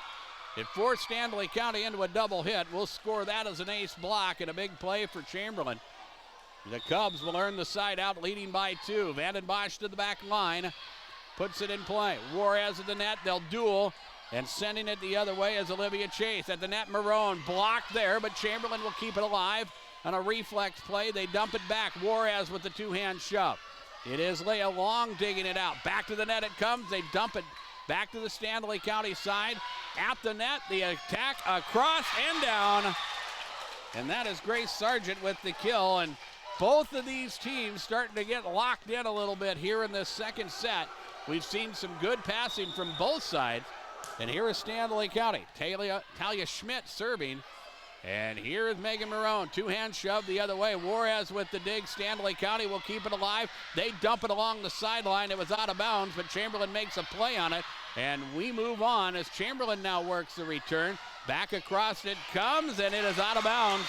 It forced Stanley County into a double hit. We'll score that as an ace block and a big play for Chamberlain. The Cubs will earn the side out, leading by 2. Vanden Bosch to the back line. Puts it in play. Juarez at the net. They'll duel. And sending it the other way is Olivia Chase. At the net, Marone blocked there, but Chamberlain will keep it alive. On a reflex play, they dump it back. Juarez with the two-hand shove. It is Leah Long digging it out. Back to the net it comes. They dump it back to the Stanley County side. At the net, the attack across and down. And that is Grace Sargent with the kill. And both of these teams starting to get locked in a little bit here in this second set. We've seen some good passing from both sides. And here is Stanley County. Talia Schmidt serving. And here is Megan Marone. Two-hand shove the other way. Juarez with the dig. Stanley County will keep it alive. They dump it along the sideline. It was out of bounds, but Chamberlain makes a play on it. And we move on as Chamberlain now works the return. Back across it comes, and it is out of bounds.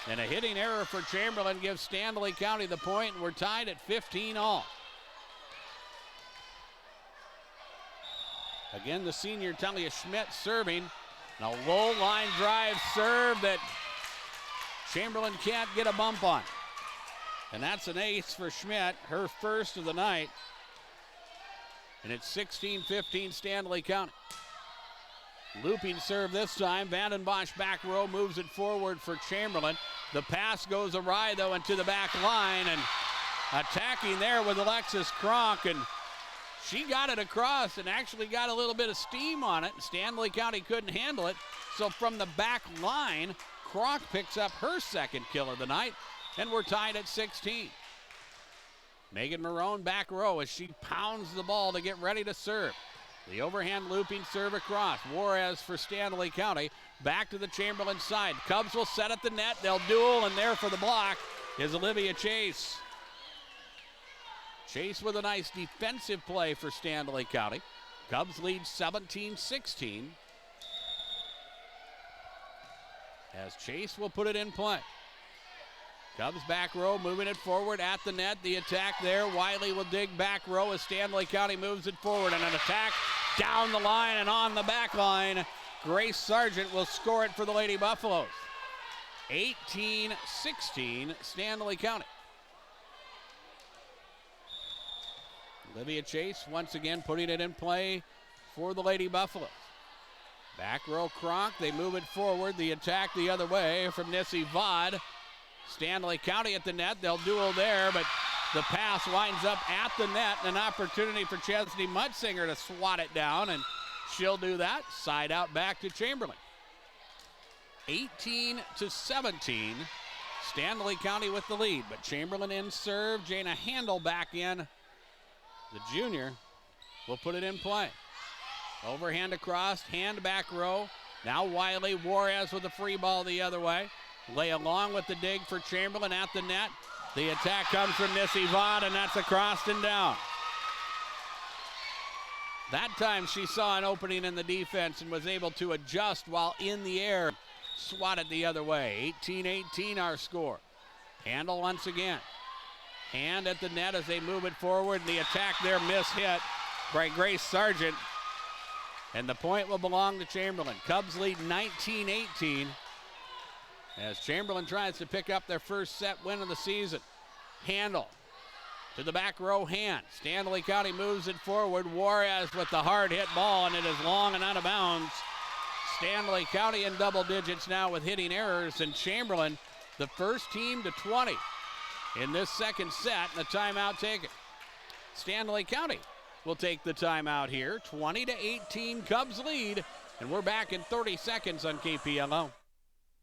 And a hitting error for Chamberlain gives Stanley County the point, and we're tied at 15 all. Again, the senior Talia Schmidt serving. And a low line drive serve that Chamberlain can't get a bump on. And that's an ace for Schmidt, her first of the night. And it's 16-15 Stanley County. Looping serve this time. Vanden Bosch back row moves it forward for Chamberlain. The pass goes awry though into the back line, and attacking there with Alexis Kronk, and she got it across and actually got a little bit of steam on it. Stanley County couldn't handle it. So from the back line, Kronk picks up her second kill of the night, and we're tied at 16. Megan Marone back row as she pounds the ball to get ready to serve. The overhand looping serve across. Juarez for Stanley County. Back to the Chamberlain side. Cubs will set at the net. They'll duel, and there for the block is Olivia Chase. Chase with a nice defensive play for Stanley County. Cubs lead 17-16. As Chase will put it in play. Cubs back row moving it forward at the net. The attack there. Wiley will dig back row as Stanley County moves it forward. And an attack down the line and on the back line. Grace Sargent will score it for the Lady Buffaloes. 18-16 Stanley County. Olivia Chase once again putting it in play for the Lady Buffaloes. Back row Kronk. They move it forward. The attack the other way from Nissi Vod. Stanley County at the net. They'll duel there, but the pass winds up at the net. An opportunity for Chesney Mudsinger to swat it down, and she'll do that. Side out back to Chamberlain. 18-17. Stanley County with the lead, but Chamberlain in serve. Jana Handel back in. The junior will put it in play. Overhand across, hand back row. Now Wiley Juarez with the free ball the other way. Lay along with the dig for Chamberlain at the net. The attack comes from Nissi Vaughn, and that's across and down. That time she saw an opening in the defense and was able to adjust while in the air. Swat it the other way. 18-18 our score. Handle once again. Hand at the net as they move it forward. And the attack there miss-hit by Grace Sargent. And the point will belong to Chamberlain. Cubs lead 19-18 as Chamberlain tries to pick up their first set win of the season. Handle to the back row hand. Stanley County moves it forward. Juarez with the hard hit ball, and it is long and out of bounds. Stanley County in double digits now with hitting errors, and Chamberlain the first team to 20 in this second set, and the timeout taken. Stanley County will take the timeout here. 20-18 Cubs lead, and we're back in 30 seconds on KPLO.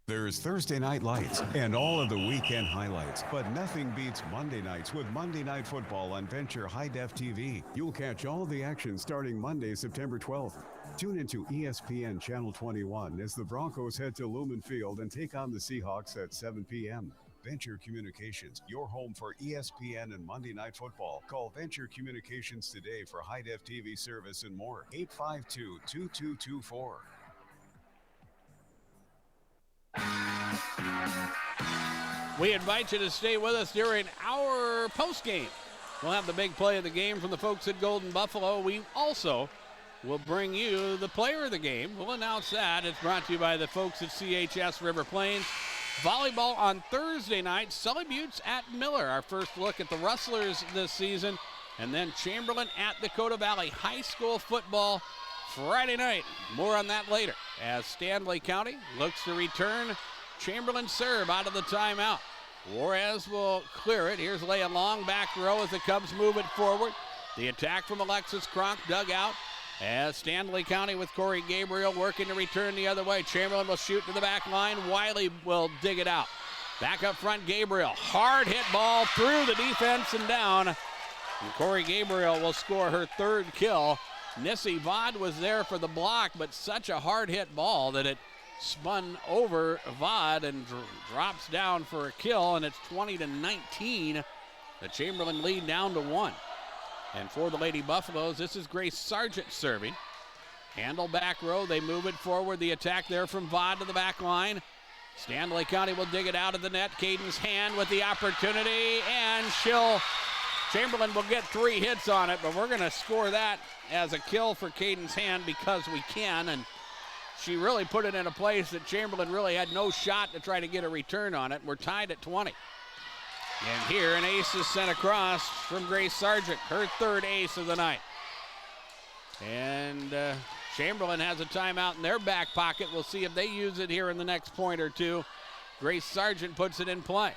There's Thursday night lights and all of the weekend highlights, but nothing beats Monday nights with Monday Night Football on Venture High Def TV. You'll catch all the action starting Monday, September 12th. Tune into ESPN Channel 21 as the Broncos head to Lumen Field and take on the Seahawks at 7 p.m. Venture Communications, your home for ESPN and Monday Night Football. Call Venture Communications today for High Def TV service and more. 852-2224. We invite you to stay with us during our post game. We'll have the big play of the game from the folks at Golden Buffalo. We also will bring you the player of the game. We'll announce that. It's brought to you by the folks at CHS River Plains. Volleyball on Thursday night. Sully Buttes at Miller. Our first look at the Rustlers this season. And then Chamberlain at Dakota Valley. High school football Friday night. More on that later as Stanley County looks to return Chamberlain serve out of the timeout. Juarez will clear it. Here's Leia Long, back row as the Cubs move it forward. The attack from Alexis Kronk dug out as Stanley County with Corey Gabriel working to return the other way. Chamberlain will shoot to the back line. Wiley will dig it out. Back up front, Gabriel. Hard hit ball through the defense and down. And Corey Gabriel will score her third kill. Nissy Vod was there for the block, but such a hard hit ball that it spun over Vod and drops down for a kill, and it's 20-19. The Chamberlain lead down to 1. And for the Lady Buffaloes, this is Grace Sargent serving. Handle back row, they move it forward. The attack there from Vod to the back line. Stanley County will dig it out of the net. Caden's Hand with the opportunity, and Chamberlain will get 3 hits on it, but we're going to score that as a kill for Caden's Hand because we can, and she really put it in a place that Chamberlain really had no shot to try to get a return on it. We're tied at 20. And here an ace is sent across from Grace Sargent, her third ace of the night. And Chamberlain has a timeout in their back pocket. We'll see if they use it here in the next point or two. Grace Sargent puts it in play.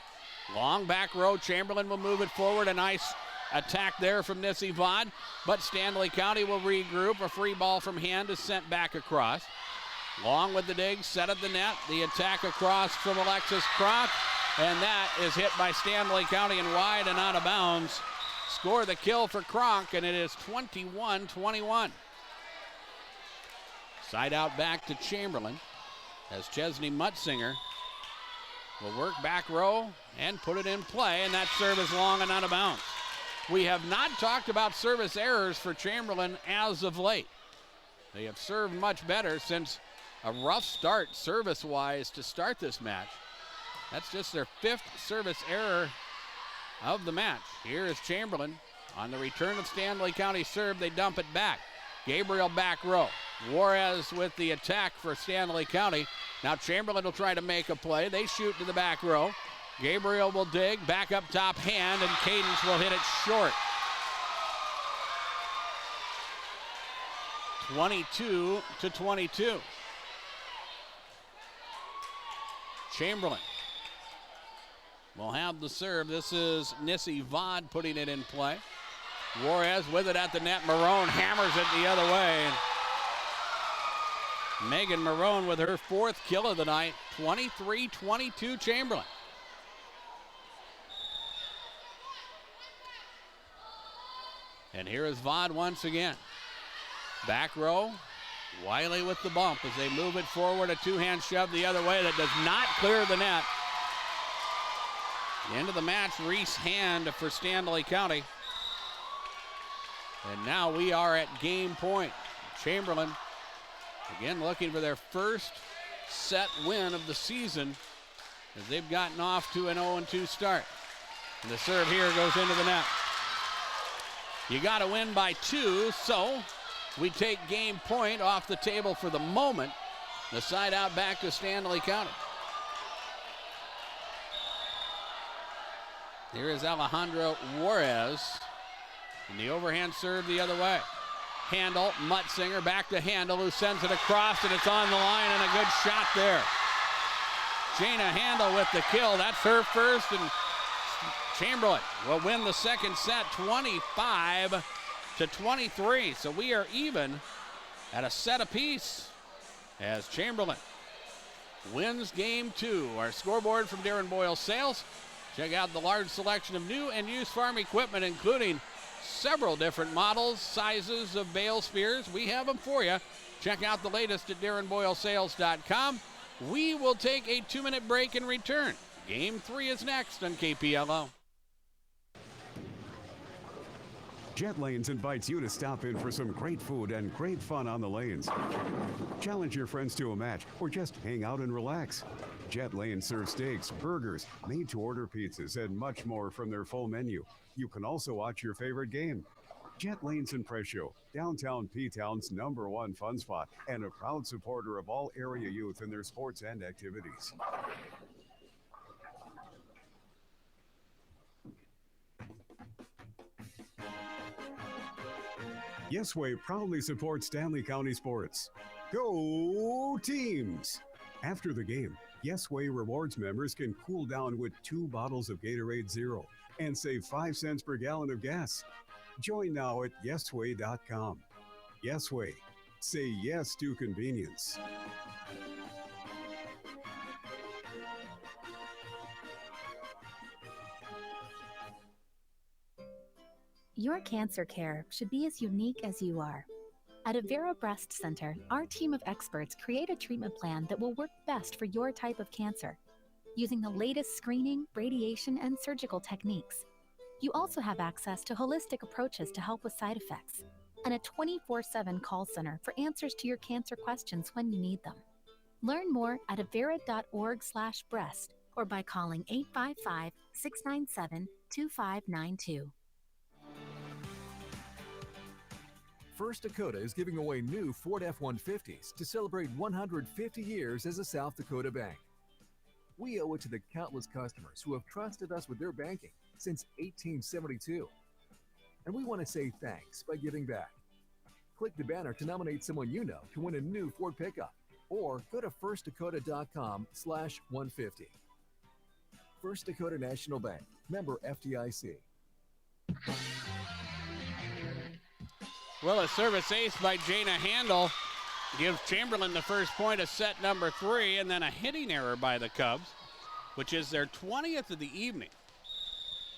Long back row, Chamberlain will move it forward. A nice attack there from Nissy Vod, but Stanley County will regroup. A free ball from Hand is sent back across. Long with the dig, set at the net. The attack across from Alexis Kronk, and that is hit by Stanley County and wide and out of bounds. Score the kill for Kronk, and it is 21-21. Side out back to Chamberlain as Chesney Mutzinger will work back row and put it in play, and that serve is long and out of bounds. We have not talked about service errors for Chamberlain as of late. They have served much better since a rough start service-wise to start this match. That's just their 5th service error of the match. Here is Chamberlain on the return of Stanley County serve. They dump it back. Gabriel back row. Juarez with the attack for Stanley County. Now Chamberlain will try to make a play. They shoot to the back row. Gabriel will dig, back up top, Hand, and Cadence will hit it short. 22-22. Chamberlain will have the serve. This is Nissy Vod putting it in play. Juarez with it at the net. Marone hammers it the other way. Megan Marone with her 4th kill of the night. 23-22 Chamberlain. And here is Vod once again. Back row, Wiley with the bump as they move it forward. A 2-hand shove the other way that does not clear the net. The end of the match, Reese Hand for Stanley County. And now we are at game point. Chamberlain again looking for their first set win of the season as they've gotten off to an 0-2 start. And the serve here goes into the net. You got to win by 2, so we take game point off the table for the moment. The side out back to Stanley County. Here is Alejandra Juarez. And the overhand serve the other way. Handel, Mutzinger back to Handel, who sends it across, and it's on the line, and a good shot there. Jana Handel with the kill. That's her first, and Chamberlain will win the second set 25-23. So we are even at a set apiece as Chamberlain wins game 2. Our scoreboard from Darren Boyle Sales. Check out the large selection of new and used farm equipment, including several different models, sizes of bale spears. We have them for you. Check out the latest at DarrenBoyleSales.com. We will take a 2-minute break and return. Game 3 is next on KPLO. Jet Lanes invites you to stop in for some great food and great fun on the lanes. Challenge your friends to a match or just hang out and relax. Jet Lanes serves steaks, burgers, made-to-order pizzas, and much more from their full menu. You can also watch your favorite game. Jet Lanes in Prescio, downtown P-Town's #1 fun spot, and a proud supporter of all area youth in their sports and activities. Yesway proudly supports Stanley County sports. Go teams! After the game, Yesway Rewards members can cool down with 2 bottles of Gatorade Zero and save 5 cents per gallon of gas. Join now at yesway.com. Yesway. Say yes to convenience. Your cancer care should be as unique as you are. At Avera Breast Center, our team of experts create a treatment plan that will work best for your type of cancer, using the latest screening, radiation, and surgical techniques. You also have access to holistic approaches to help with side effects, and a 24/7 call center for answers to your cancer questions when you need them. Learn more at avera.org/breast or by calling 855-697-2592. First Dakota is giving away new Ford F-150s to celebrate 150 years as a South Dakota bank. We owe it to the countless customers who have trusted us with their banking since 1872. And we want to say thanks by giving back. Click the banner to nominate someone you know to win a new Ford pickup, or go to firstdakota.com/150. First Dakota National Bank, member FDIC. Well, a service ace by Jana Handel gives Chamberlain the first point of set number 3, and then a hitting error by the Cubs, which is their 20th of the evening.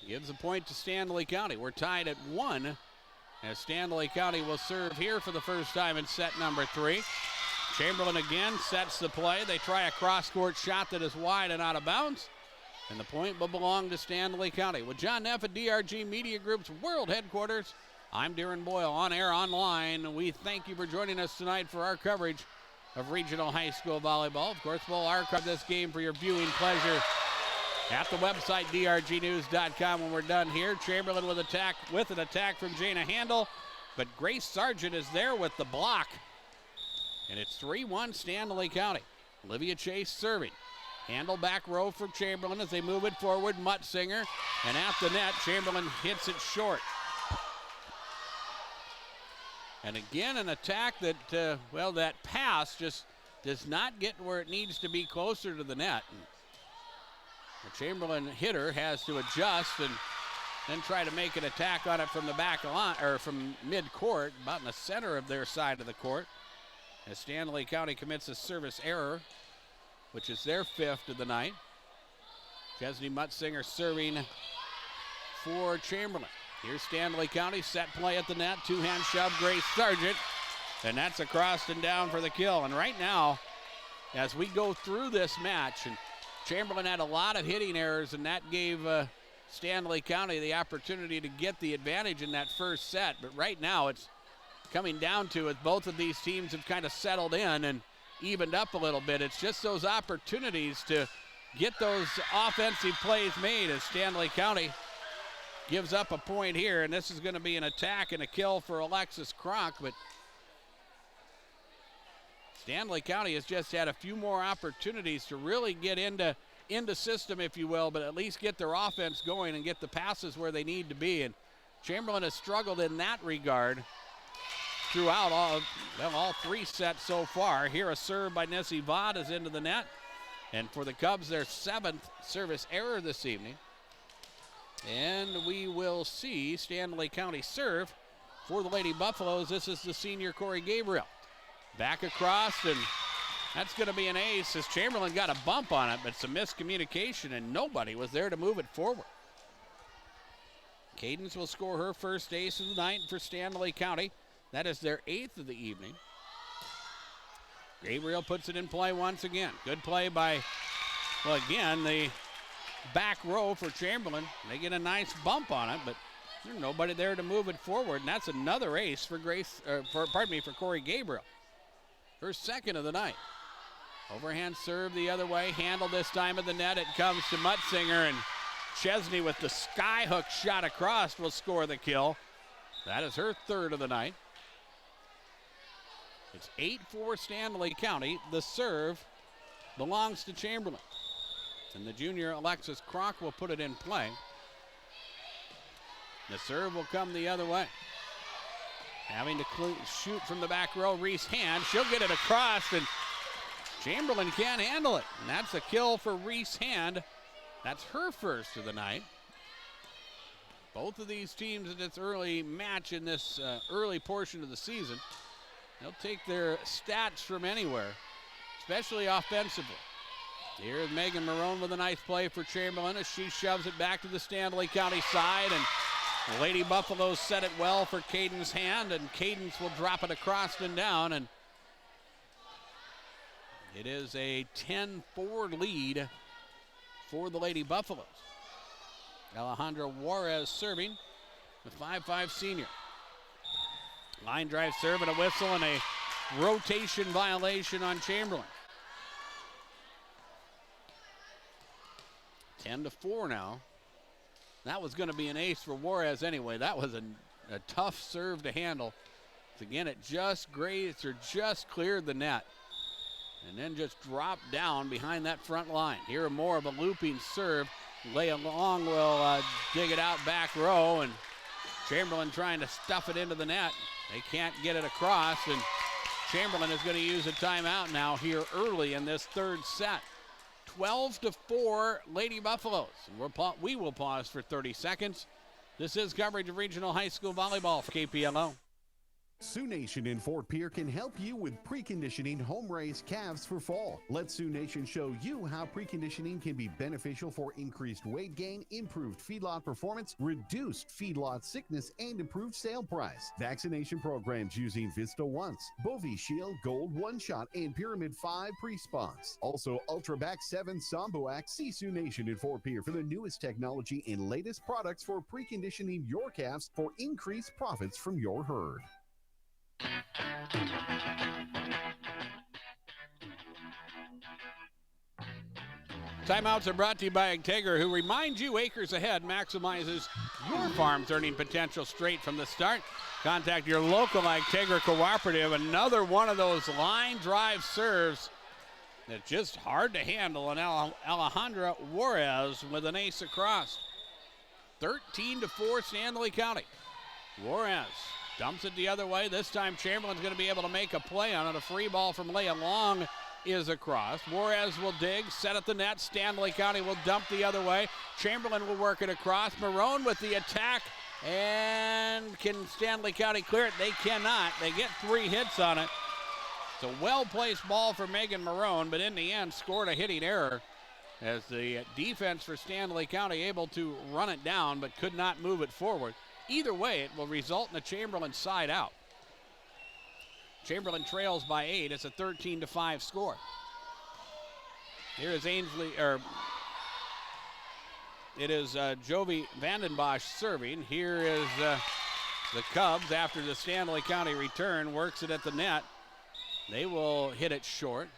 Gives a point to Stanley County. We're tied at 1 as Stanley County will serve here for the first time in set number 3. Chamberlain again sets the play. They try a cross-court shot that is wide and out of bounds, and the point will belong to Stanley County. With John Neff at DRG Media Group's world headquarters, I'm Darren Boyle, on air, online. We thank you for joining us tonight for our coverage of regional high school volleyball. Of course, we'll archive this game for your viewing pleasure at the website, drgnews.com, when we're done here. Chamberlain with an attack from Jana Handel, but Grace Sargent is there with the block. And it's 3-1 Stanley County. Olivia Chase serving. Handel back row for Chamberlain as they move it forward. Mutzinger, and at the net, Chamberlain hits it short. And again, an attack that, that pass just does not get where it needs to be, closer to the net. And the Chamberlain hitter has to adjust and then try to make an attack on it from the back line, or from mid-court, about in the center of their side of the court. As Stanley County commits a service error, which is their 5th of the night. Chesney Mutzinger serving for Chamberlain. Here's Stanley County, set play at the net, 2-hand shove, Grace Sargent, and that's across and down for the kill. And right now, as we go through this match, and Chamberlain had a lot of hitting errors, and that gave Stanley County the opportunity to get the advantage in that first set. But right now, it's coming down to it. Both of these teams have kind of settled in and evened up a little bit. It's just those opportunities to get those offensive plays made as Stanley County gives up a point here, and this is going to be an attack and a kill for Alexis Kronk, but Stanley County has just had a few more opportunities to really get into system, if you will, but at least get their offense going and get the passes where they need to be. And Chamberlain has struggled in that regard throughout all 3 sets so far. Here a serve by Nessie Vaught is into the net, and for the Cubs, their 7th service error this evening. And we will see Stanley County serve for the Lady Buffaloes. This is the senior Corey Gabriel. Back across, and That's going to be an ace as Chamberlain got a bump on it, but some miscommunication, and nobody was there to move it forward. Cadence will score her first ace of the night for Stanley County. That is their 8th of the evening. Gabriel puts it in play once again. Good play by, well, again, the back row for Chamberlain. They get a nice bump on it, but there's nobody there to move it forward, and that's another ace for for Corey Gabriel. Her second of the night. Overhand serve the other way, handle this time at the net. It comes to Mutzinger, and Chesney with the skyhook shot across will score the kill. That is her third of the night. It's 8-4 Stanley County. The serve belongs to Chamberlain. And the junior Alexis Kroc will put it in play. The serve will come the other way. Having to shoot from the back row, Reese Hand. She'll get it across, and Chamberlain can't handle it. And that's a kill for Reese Hand. That's her first of the night. Both of these teams in this early match in this early portion of the season, they'll take their stats from anywhere, especially offensively. Here's Megan Marone with a nice play for Chamberlain as she shoves it back to the Stanley County side, and the Lady Buffaloes set it well for Cadence Hand, and Cadence will drop it across and down, and it is a 10-4 lead for the Lady Buffaloes. Alejandra Juarez serving, the 5'5" senior. Line drive serve and a whistle and a rotation violation on Chamberlain. 10-4 now. That was going to be an ace for Juarez anyway. That was a tough serve to handle. Again, it just grazed or just cleared the net and then just dropped down behind that front line. Here more of a looping serve. Leah Long will dig it out back row, and Chamberlain trying to stuff it into the net. They can't get it across, and Chamberlain is going to use a timeout now here early in this third set. 12-4 Lady Buffaloes. And we will pause for 30 seconds. This is coverage of regional high school volleyball for KPLO. Sioux Nation in Fort Pierre can help you with preconditioning home-raised calves for fall. Let Sioux Nation show you how preconditioning can be beneficial for increased weight gain, improved feedlot performance, reduced feedlot sickness, and improved sale price. Vaccination programs using Vista Once, Bovi Shield Gold One Shot, and Pyramid 5 pre-spawns. Also, Ultrabac 7 Sambuac. See Sioux Nation in Fort Pierre for the newest technology and latest products for preconditioning your calves for increased profits from your herd. Timeouts are brought to you by Integra, who reminds you Acres Ahead maximizes your farm's earning potential straight from the start. Contact your local Integra cooperative. Another one of those line drive serves that's just hard to handle, and Alejandra Juarez with an ace across. 13-4 Stanley County. Juarez dumps it the other way. This time Chamberlain's going to be able to make a play on it. A free ball from Leah Long is across. Juarez will dig, set at the net. Stanley County will dump the other way. Chamberlain will work it across. Marone with the attack. And can Stanley County clear it? They cannot. They get 3 hits on it. It's a well-placed ball for Megan Marone, but in the end scored a hitting error as the defense for Stanley County able to run it down but could not move it forward. Either way, it will result in a Chamberlain side out. Chamberlain trails by 8. It's a 13-5 score. Here is it is Jovi Vandenbosch serving. Here is the Cubs after the Stanley County return. Works it at the net. They will hit it short.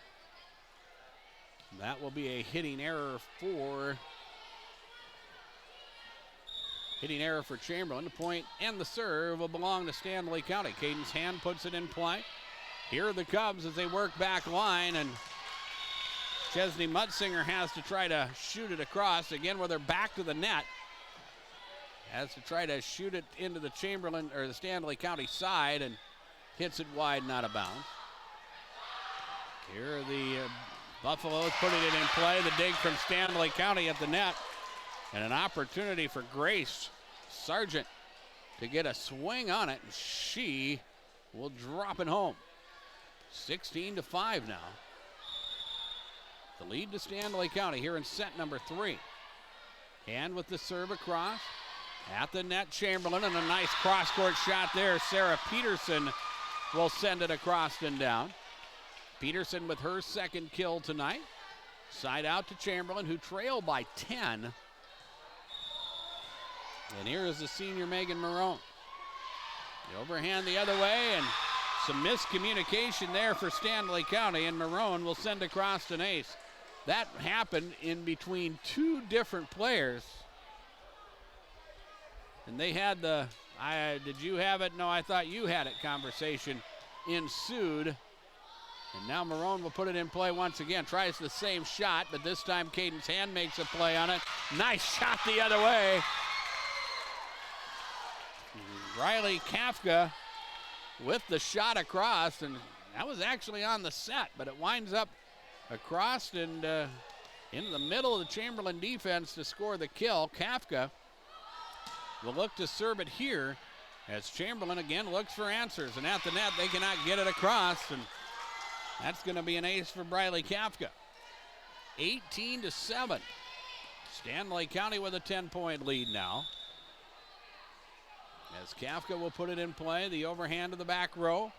That will be a hitting error for Chamberlain. The point and the serve will belong to Stanley County. Cadence Hand puts it in play. Here are the Cubs as they work back line, and Chesney Mutzinger has to try to shoot it across. Again, with her back to the net. Has to try to shoot it into the Chamberlain or the Stanley County side and hits it wide, not out of bounds. Here are the Buffaloes putting it in play. The dig from Stanley County at the net. And an opportunity for Grace Sargent to get a swing on it. And she will drop it home. 16-5 now. The lead to Stanley County here in set number 3. Hand with the serve across. At the net, Chamberlain, and a nice cross-court shot there. Sarah Peterson will send it across and down. Peterson with her second kill tonight. Side out to Chamberlain, who trail by 10. And here is the senior Megan Marone. The overhand the other way, and some miscommunication there for Stanley County, and Marone will send across an ace. That happened in between two different players. And they had the, did you have it? No, I thought you had it conversation ensued. And now Marone will put it in play once again. Tries the same shot, but this time Cadence Hand makes a play on it. Nice shot the other way. Riley Kafka with the shot across, and that was actually on the set, but it winds up across and into the middle of the Chamberlain defense to score the kill. Kafka will look to serve it here as Chamberlain again looks for answers, and at the net they cannot get it across, and that's going to be an ace for Briley Kafka. 18-7. Stanley County with a 10-point lead now. As Kafka will put it in play, the overhand to the back row.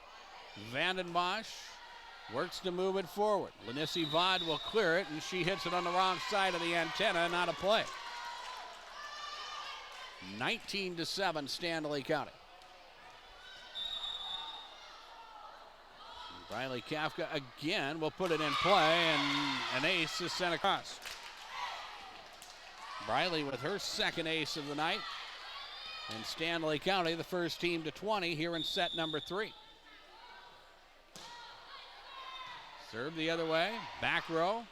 Vanden Bosch works to move it forward. Lanissi Vod will clear it, and she hits it on the wrong side of the antenna, not a play. 19-7, Stanley County. Riley Kafka again will put it in play, and an ace is sent across. Briley with her second ace of the night. And Stanley County, the first team to 20 here in set number 3. Serve the other way, back row.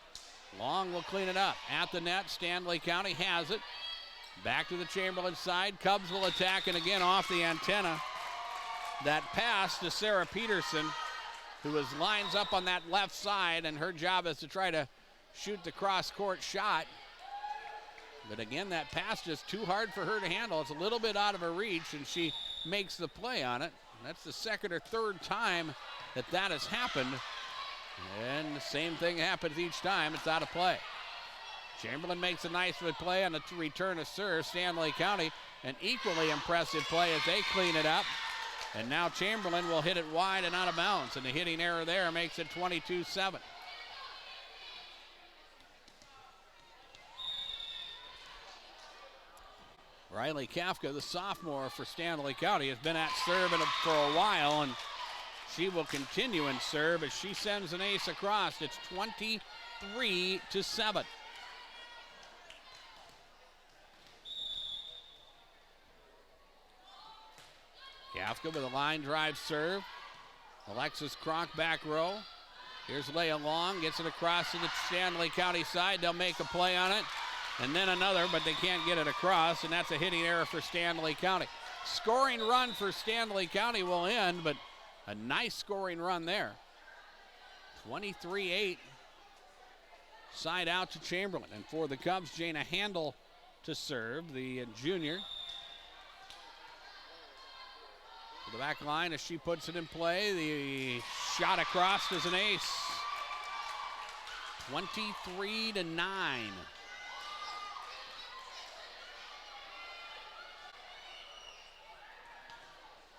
Long will clean it up. At the net, Stanley County has it. Back to the Chamberlain side. Cubs will attack, and again off the antenna. That pass to Sarah Peterson, who lines up on that left side, and her job is to try to shoot the cross-court shot. But again, that pass just too hard for her to handle. It's a little bit out of her reach, and she makes the play on it. That's the second or third time that has happened. And the same thing happens each time. It's out of play. Chamberlain makes a nice play on the return of serve. Stanley County, an equally impressive play as they clean it up. And now Chamberlain will hit it wide and out of bounds, and the hitting error there makes it 22-7. Riley Kafka, the sophomore for Stanley County, has been at serve for a while, and she will continue in serve as she sends an ace across. It's 23-7. Kafka with a line drive serve. Alexis Kronk back row. Here's Leah Long, gets it across to the Stanley County side. They'll make a play on it. And then another, but they can't get it across, and that's a hitting error for Stanley County. Scoring run for Stanley County will end, but a nice scoring run there. 23-8. Side out to Chamberlain. And for the Cubs, Jana Handel to serve, the junior. To the back line as she puts it in play. The shot across is an ace. 23-9.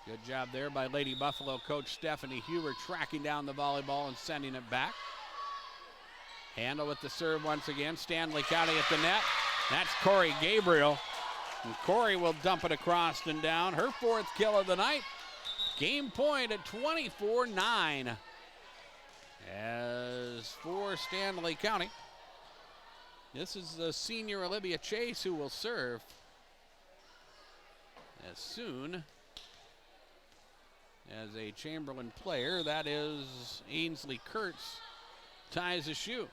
Good job there by Lady Buffalo coach Stephanie Huber, tracking down the volleyball and sending it back. Handle with the serve once again. Stanley County at the net. That's Corey Gabriel. And Corey will dump it across and down. Her fourth kill of the night. Game point at 24-9. As for Stanley County, this is the senior Olivia Chase who will serve as soon as a Chamberlain player, that is Ainsley Kurtz, ties a shoe.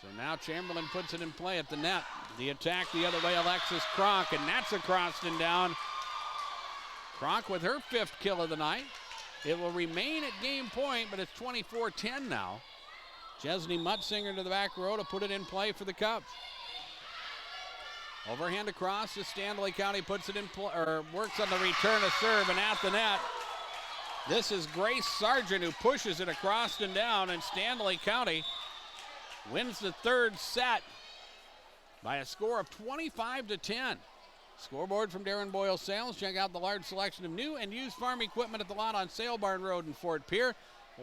So now Chamberlain puts it in play at the net. The attack the other way, Alexis Kronk, and that's across and down. Kronk with her fifth kill of the night. It will remain at game point, but it's 24-10 now. Jesney Mutzinger to the back row to put it in play for the Cubs. Overhand across as Stanley County puts it in play, or works on the return of serve, and at the net. This is Grace Sargent who pushes it across and down, and Stanley County wins the third set by a score of 25-10. Scoreboard from Darren Boyle Sales. Check out the large selection of new and used farm equipment at the lot on Sale Barn Road in Fort Pierre.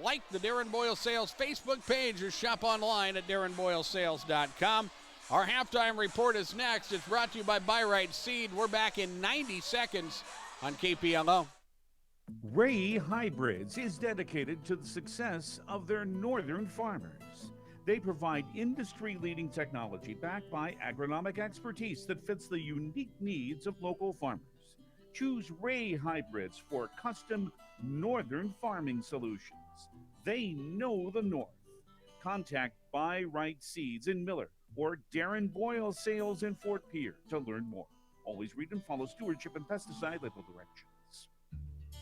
Like the Darren Boyle Sales Facebook page or shop online at darrenboylesales.com. Our halftime report is next. It's brought to you by Buy Right Seed. We're back in 90 seconds on KPLO. Ray Hybrids is dedicated to the success of their northern farmers. They provide industry-leading technology backed by agronomic expertise that fits the unique needs of local farmers. Choose Ray Hybrids for custom northern farming solutions. They know the North. Contact Buy Right Seeds in Miller or Darren Boyle Sales in Fort Pierre to learn more. Always read and follow stewardship and pesticide label directions.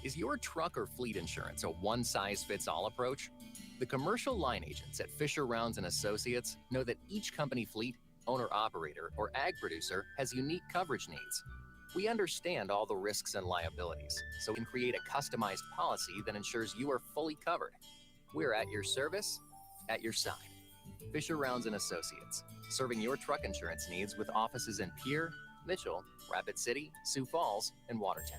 Is your truck or fleet insurance a one-size-fits-all approach? The commercial line agents at Fisher Rounds & Associates know that each company fleet, owner-operator, or ag producer has unique coverage needs. We understand all the risks and liabilities, so we can create a customized policy that ensures you are fully covered. We're at your service, at your side. Fisher Rounds & Associates, serving your truck insurance needs with offices in Pierre, Mitchell, Rapid City, Sioux Falls, and Watertown.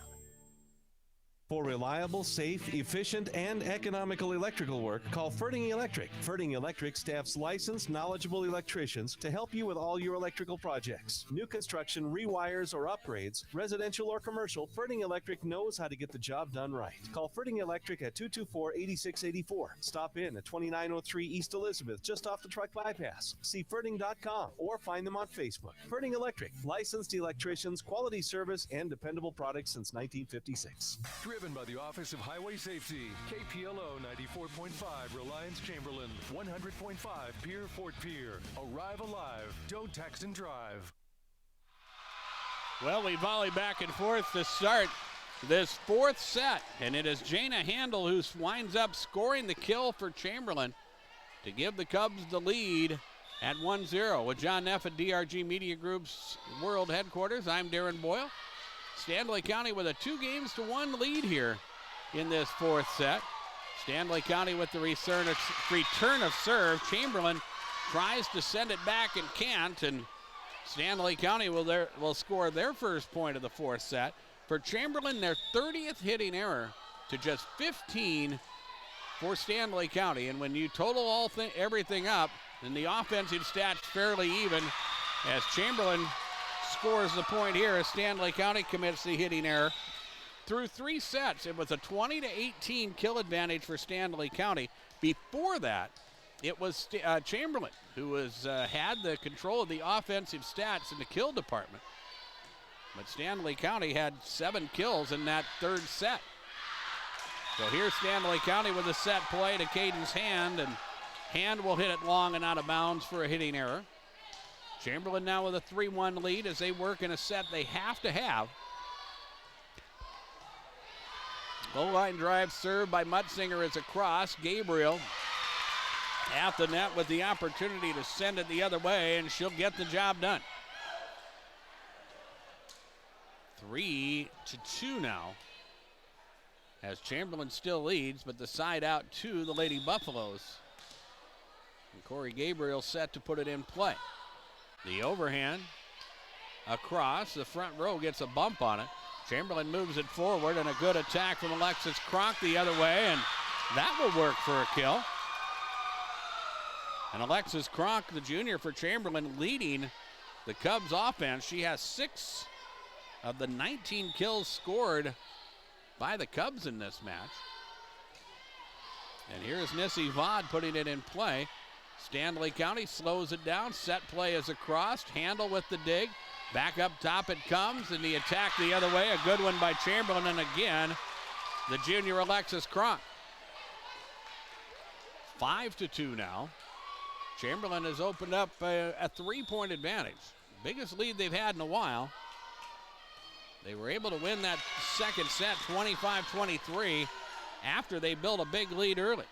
For reliable, safe, efficient, and economical electrical work, call Ferding Electric. Ferding Electric staffs licensed, knowledgeable electricians to help you with all your electrical projects. New construction, rewires, or upgrades, residential or commercial, Ferding Electric knows how to get the job done right. Call Ferding Electric at 224-8684. Stop in at 2903 East Elizabeth, just off the truck bypass. See Ferding.com or find them on Facebook. Ferding Electric, licensed electricians, quality service, and dependable products since 1956. Driven by the Office of Highway Safety. KPLO 94.5 Reliance Chamberlain. 100.5 Pier Fort Pierre. Arrive alive. Don't text and drive. Well, we volley back and forth to start this fourth set, and it is Jana Handel who winds up scoring the kill for Chamberlain to give the Cubs the lead at 1-0. With John Neff at DRG Media Group's World Headquarters, I'm Darren Boyle. Stanley County with a 2-1 lead here in this fourth set. Stanley County with the return of serve. Chamberlain tries to send it back and can't, and Stanley County will score their first point of the fourth set. For Chamberlain, their 30th hitting error to just 15 for Stanley County. And when you total everything up, then the offensive stats fairly even as Chamberlain scores the point here as Stanley County commits the hitting error. Through 3 sets, it was a 20-18 kill advantage for Stanley County. Before that, it was Chamberlain who had the control of the offensive stats in the kill department. But Stanley County had 7 kills in that third set. So here's Stanley County with a set play to Caden's Hand, and Hand will hit it long and out of bounds for a hitting error. Chamberlain now with a 3-1 lead as they work in a set they have to have. Low line drive served by Mutzinger is across. Gabriel at the net with the opportunity to send it the other way, and she'll get the job done. 3-2 now as Chamberlain still leads, but the side out to the Lady Buffaloes. And Corey Gabriel set to put it in play. The overhand across. The front row gets a bump on it. Chamberlain moves it forward, and a good attack from Alexis Kronk the other way, and that will work for a kill. And Alexis Kronk, the junior for Chamberlain, leading the Cubs offense. She has 6 of the 19 kills scored by the Cubs in this match. And here's Nissy Vaught putting it in play. Stanley County slows it down. Set play is across. Handle with the dig. Back up top it comes, and the attack the other way. A good one by Chamberlain, and again, the junior Alexis Kronk. 5-2 now. Chamberlain has opened up a 3-point advantage. Biggest lead they've had in a while. They were able to win that second set 25-23 after they built a big lead early.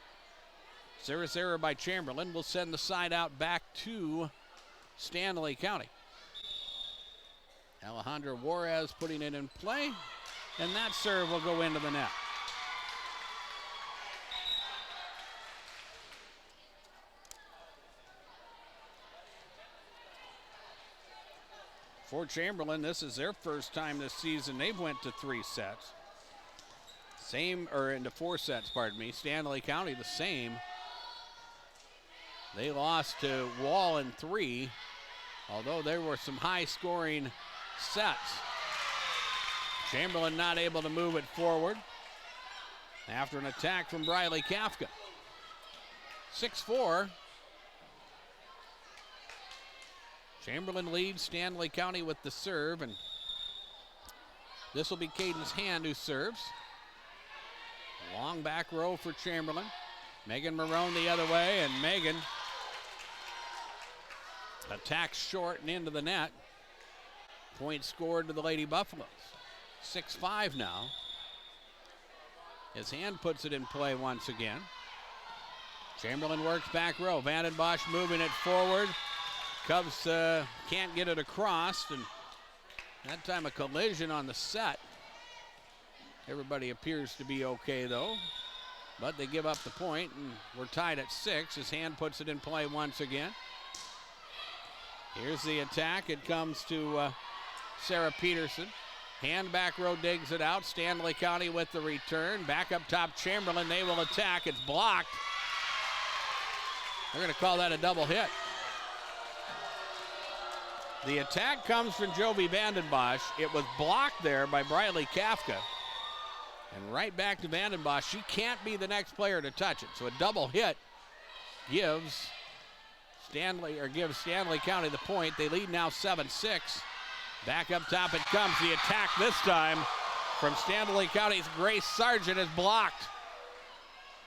Service error by Chamberlain will send the side out back to Stanley County. Alejandra Juarez putting it in play, and that serve will go into the net. For Chamberlain, this is their first time this season. They've went to 3 sets. Into 4 sets, pardon me. Stanley County, the same. They lost to Wall in 3, although there were some high-scoring sets. Chamberlain not able to move it forward after an attack from Briley Kafka. 6-4. Chamberlain leads Stanley County with the serve, and this will be Caden's Hand who serves. Long back row for Chamberlain. Megan Marone the other way, and Megan attacks short and into the net. Point scored to the Lady Buffaloes. 6-5 now. His Hand puts it in play once again. Chamberlain works back row. Vanden Bosch moving it forward. Cubs can't get it across, and that time a collision on the set. Everybody appears to be okay though, but they give up the point, and we're tied at 6. His Hand puts it in play once again. Here's the attack. It comes to Sarah Peterson. Hand back row digs it out. Stanley County with the return. Back up top, Chamberlain. They will attack. It's blocked. They're going to call that a double hit. The attack comes from Jovi Vanden Bosch. It was blocked there by Briley Kafka. And right back to Vanden Bosch. She can't be the next player to touch it. So a double hit gives Stanley County the point. They lead now 7-6. Back up top it comes. The attack this time from Stanley County's Grace Sargent is blocked.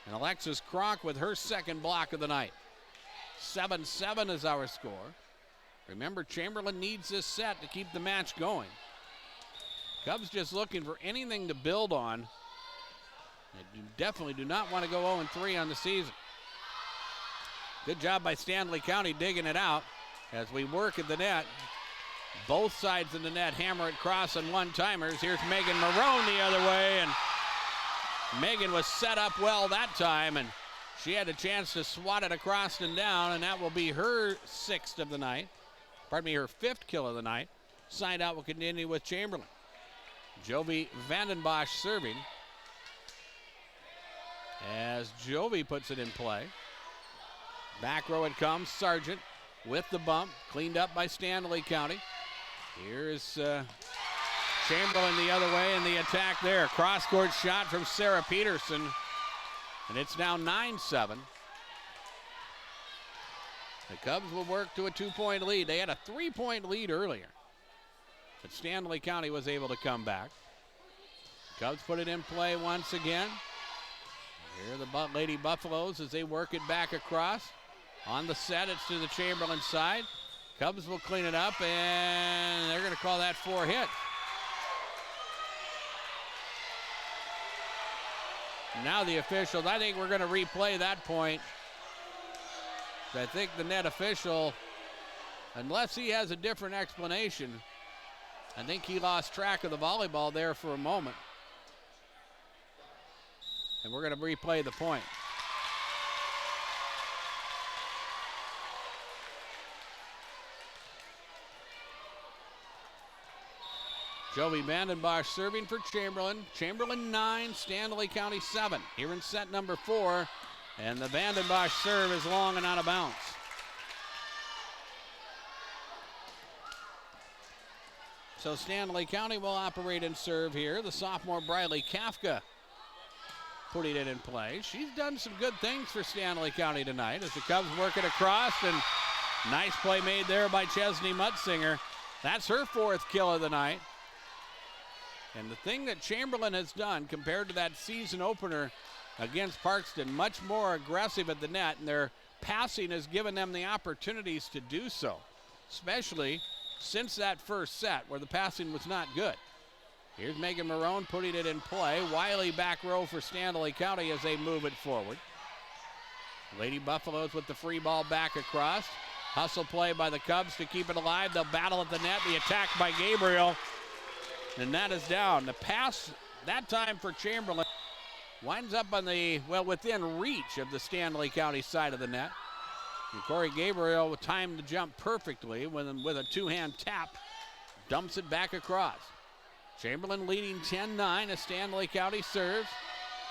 And Alexis Kronk with her second block of the night. 7-7 is our score. Remember, Chamberlain needs this set to keep the match going. Cubs just looking for anything to build on. They definitely do not want to go 0-3 on the season. Good job by Stanley County digging it out as we work at the net. Both sides of the net hammer it cross on one-timers. Here's Megan Marone the other way, and Megan was set up well that time, and she had a chance to swat it across and down, and that will be her 6th of the night. Pardon me, her 5th kill of the night. Side out will continue with Chamberlain. Jovi Vanden Bosch serving as Jovi puts it in play. Back row it comes. Sargent with the bump. Cleaned up by Stanley County. Here's Chamberlain the other way, and the attack there. Cross-court shot from Sarah Peterson, and it's now 9-7. The Cubs will work to a 2-point lead. They had a 3-point lead earlier, but Stanley County was able to come back. Cubs put it in play once again. Here are the Lady Buffaloes as they work it back across. On the set, it's to the Chamberlain side. Cubs will clean it up, and they're going to call that 4 hit. Now the officials, I think we're going to replay that point. I think the net official, unless he has a different explanation, I think he lost track of the volleyball there for a moment. And we're going to replay the point. Jovi Vanden Bosch serving for Chamberlain. Chamberlain 9, Stanley County 7. Here in set number 4. And the Vanden Bosch serve is long and out of bounds. So Stanley County will operate and serve here. The sophomore Briley Kafka putting it in play. She's done some good things for Stanley County tonight as the Cubs work it across, and nice play made there by Chesney Mutsinger. That's her 4th kill of the night. And the thing that Chamberlain has done compared to that season opener against Parkston, much more aggressive at the net, and their passing has given them the opportunities to do so, especially since that first set where the passing was not good. Here's Megan Marone putting it in play. Wiley back row for Stanley County as they move it forward. Lady Buffaloes with the free ball back across. Hustle play by the Cubs to keep it alive. They'll battle at the net. The attack by Gabriel. And that is down. The pass that time for Chamberlain winds up on the, within reach of the Stanley County side of the net. And Corey Gabriel with time to jump perfectly with a 2-hand tap dumps it back across. Chamberlain leading 10-9 as Stanley County serves.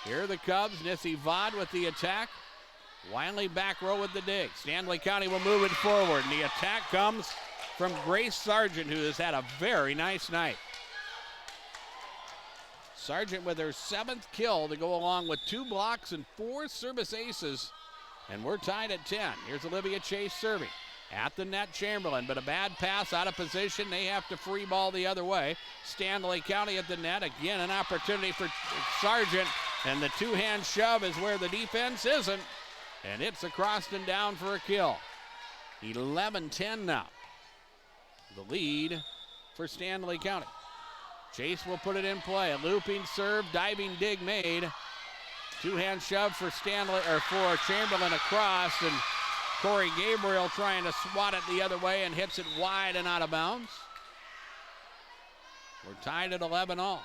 Here are the Cubs. Nissy Vaught with the attack. Wiley back row with the dig. Stanley County will move it forward, and the attack comes from Grace Sargent, who has had a very nice night. Sargent with her 7th kill to go along with 2 blocks and 4 service aces, and we're tied at 10. Here's Olivia Chase serving. At the net, Chamberlain, but a bad pass out of position. They have to free ball the other way. Stanley County at the net. Again, an opportunity for Sargent, and the two-hand shove is where the defense isn't, and it's across and down for a kill. 11-10 now. The lead for Stanley County. Chase will put it in play. A looping serve, diving dig made. Two-hand shove for Chamberlain across, and Corey Gabriel trying to swat it the other way and hits it wide and out of bounds. We're tied at 11-all.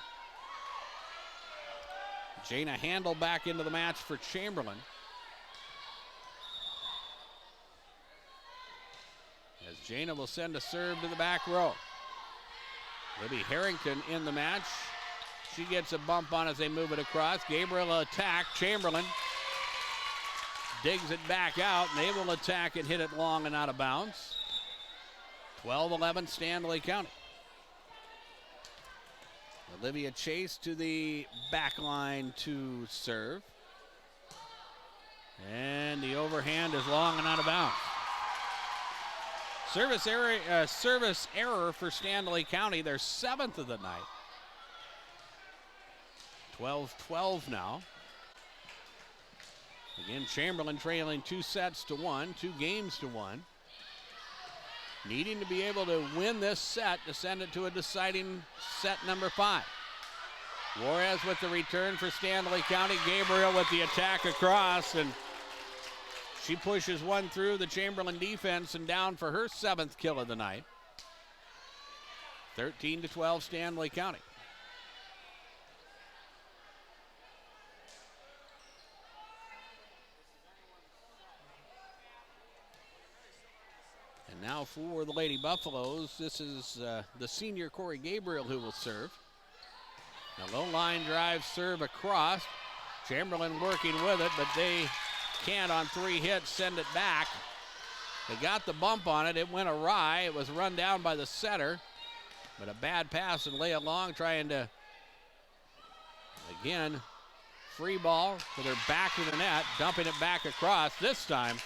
Jana Handel back into the match for Chamberlain. As Jana will send a serve to the back row. Libby Harrington in the match. She gets a bump on as they move it across. Gabriel will attack. Chamberlain digs it back out, and they will attack and hit it long and out of bounds. 12-11 Stanley County. Olivia Chase to the back line to serve. And the overhand is long and out of bounds. Service error for Stanley County, their 7th of the night. 12-12 now. Again, Chamberlain trailing 2 sets to 1, 2 games to 1. Needing to be able to win this set to send it to a deciding set number 5. Juarez with the return for Stanley County. Gabriel with the attack across, and she pushes one through the Chamberlain defense and down for her 7th kill of the night. 13-12 Stanley County. And now for the Lady Buffaloes, this is the senior Corey Gabriel who will serve. A low line drive serve across. Chamberlain working with it, but they can't on 3 hits send it back. They got the bump on it. It went awry. It was run down by the setter, but a bad pass, and Leah Long trying to, again, free ball with her back to the net, dumping it back across. This time,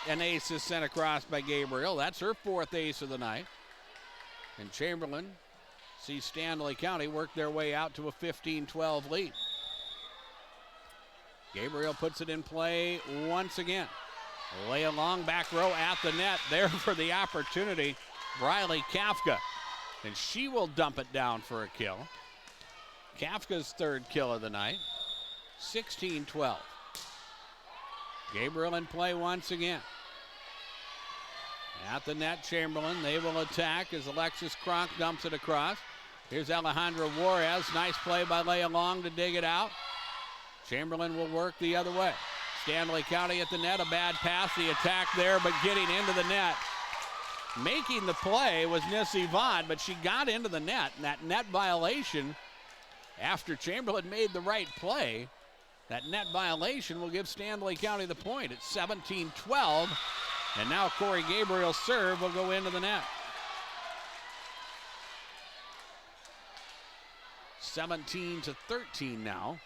an ace is sent across by Gabriel. That's her 4th ace of the night. And Chamberlain sees Stanley County work their way out to a 15-12 lead. Gabriel puts it in play once again. Leah Long back row at the net, there for the opportunity. Briley Kafka, and she will dump it down for a kill. Kafka's 3rd kill of the night. 16-12. Gabriel in play once again. At the net, Chamberlain, they will attack as Alexis Kronk dumps it across. Here's Alejandra Juarez. Nice play by Leah Long to dig it out. Chamberlain will work the other way. Stanley County at the net, a bad pass, the attack there, but getting into the net. Making the play was Nissy Vaught, but she got into the net, and that net violation, after Chamberlain made the right play, that net violation will give Stanley County the point. It's 17-12, and now Corey Gabriel's serve will go into the net. 17-13 now.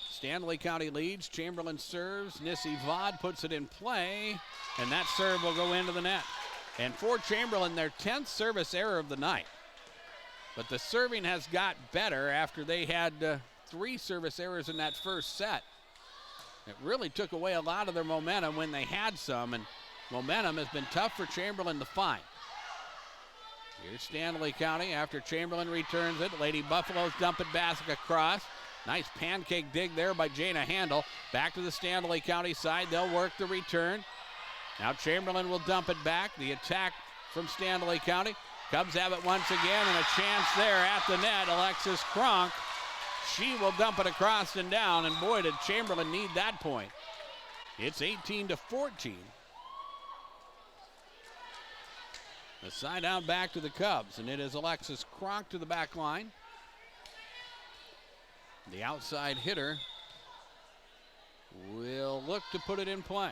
Stanley County leads. Chamberlain serves. Nissy Vaught puts it in play, and that serve will go into the net. And for Chamberlain, their 10th service error of the night. But the serving has got better after they had 3 service errors in that first set. It really took away a lot of their momentum when they had some, and momentum has been tough for Chamberlain to find. Here's Stanley County after Chamberlain returns it. Lady Buffaloes dump it back across. Nice pancake dig there by Jana Handel. Back to the Stanley County side. They'll work the return. Now Chamberlain will dump it back. The attack from Stanley County. Cubs have it once again, and a chance there at the net. Alexis Kronk. She will dump it across and down, and boy, did Chamberlain need that point. It's 18-14. The side out back to the Cubs, and it is Alexis Kronk to the back line. The outside hitter will look to put it in play.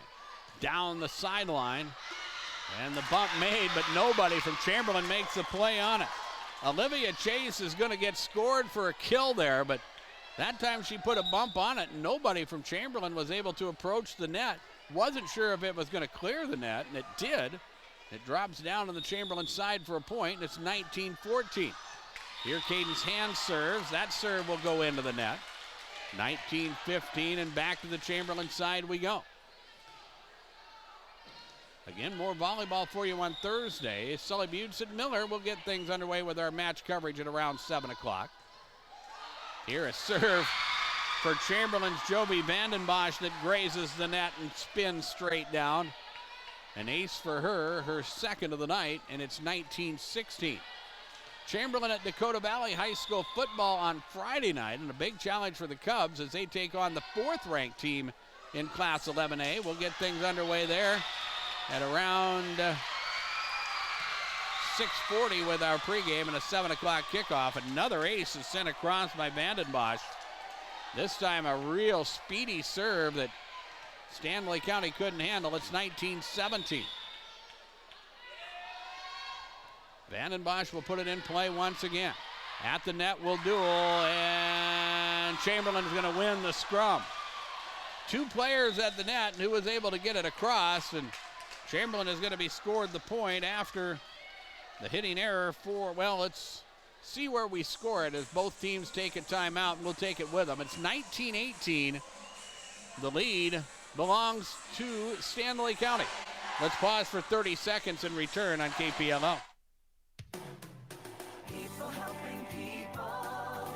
Down the sideline, and the bump made, but nobody from Chamberlain makes the play on it. Olivia Chase is going to get scored for a kill there, but that time she put a bump on it, and nobody from Chamberlain was able to approach the net. Wasn't sure if it was going to clear the net, and it did. It drops down on the Chamberlain side for a point, and it's 19-14. Here Caden's hand serves. That serve will go into the net. 19-15, and back to the Chamberlain side we go. Again, more volleyball for you on Thursday. Sully Butts and Miller will get things underway with our match coverage at around 7 o'clock. Here a serve for Chamberlain's Jovi Vandenbosch that grazes the net and spins straight down. An ace for her, her second of the night, and it's 19-16. Chamberlain at Dakota Valley High School football on Friday night, and a big challenge for the Cubs as they take on the 4th-ranked team in Class 11A. We'll get things underway there at around 6:40 with our pregame and a 7 o'clock kickoff. Another ace is sent across by Vandenbosch. This time a real speedy serve that Stanley County couldn't handle. It's 19-17. Vandenbosch will put it in play once again. At the net will duel, and Chamberlain's going to win the scrum. 2 players at the net, and who was able to get it across, and Chamberlain is going to be scored the point after the hitting error for, well, let's see where we score it as both teams take a timeout, and we'll take it with them. It's 19-18. The lead belongs to Stanley County. Let's pause for 30 seconds and return on KPLO.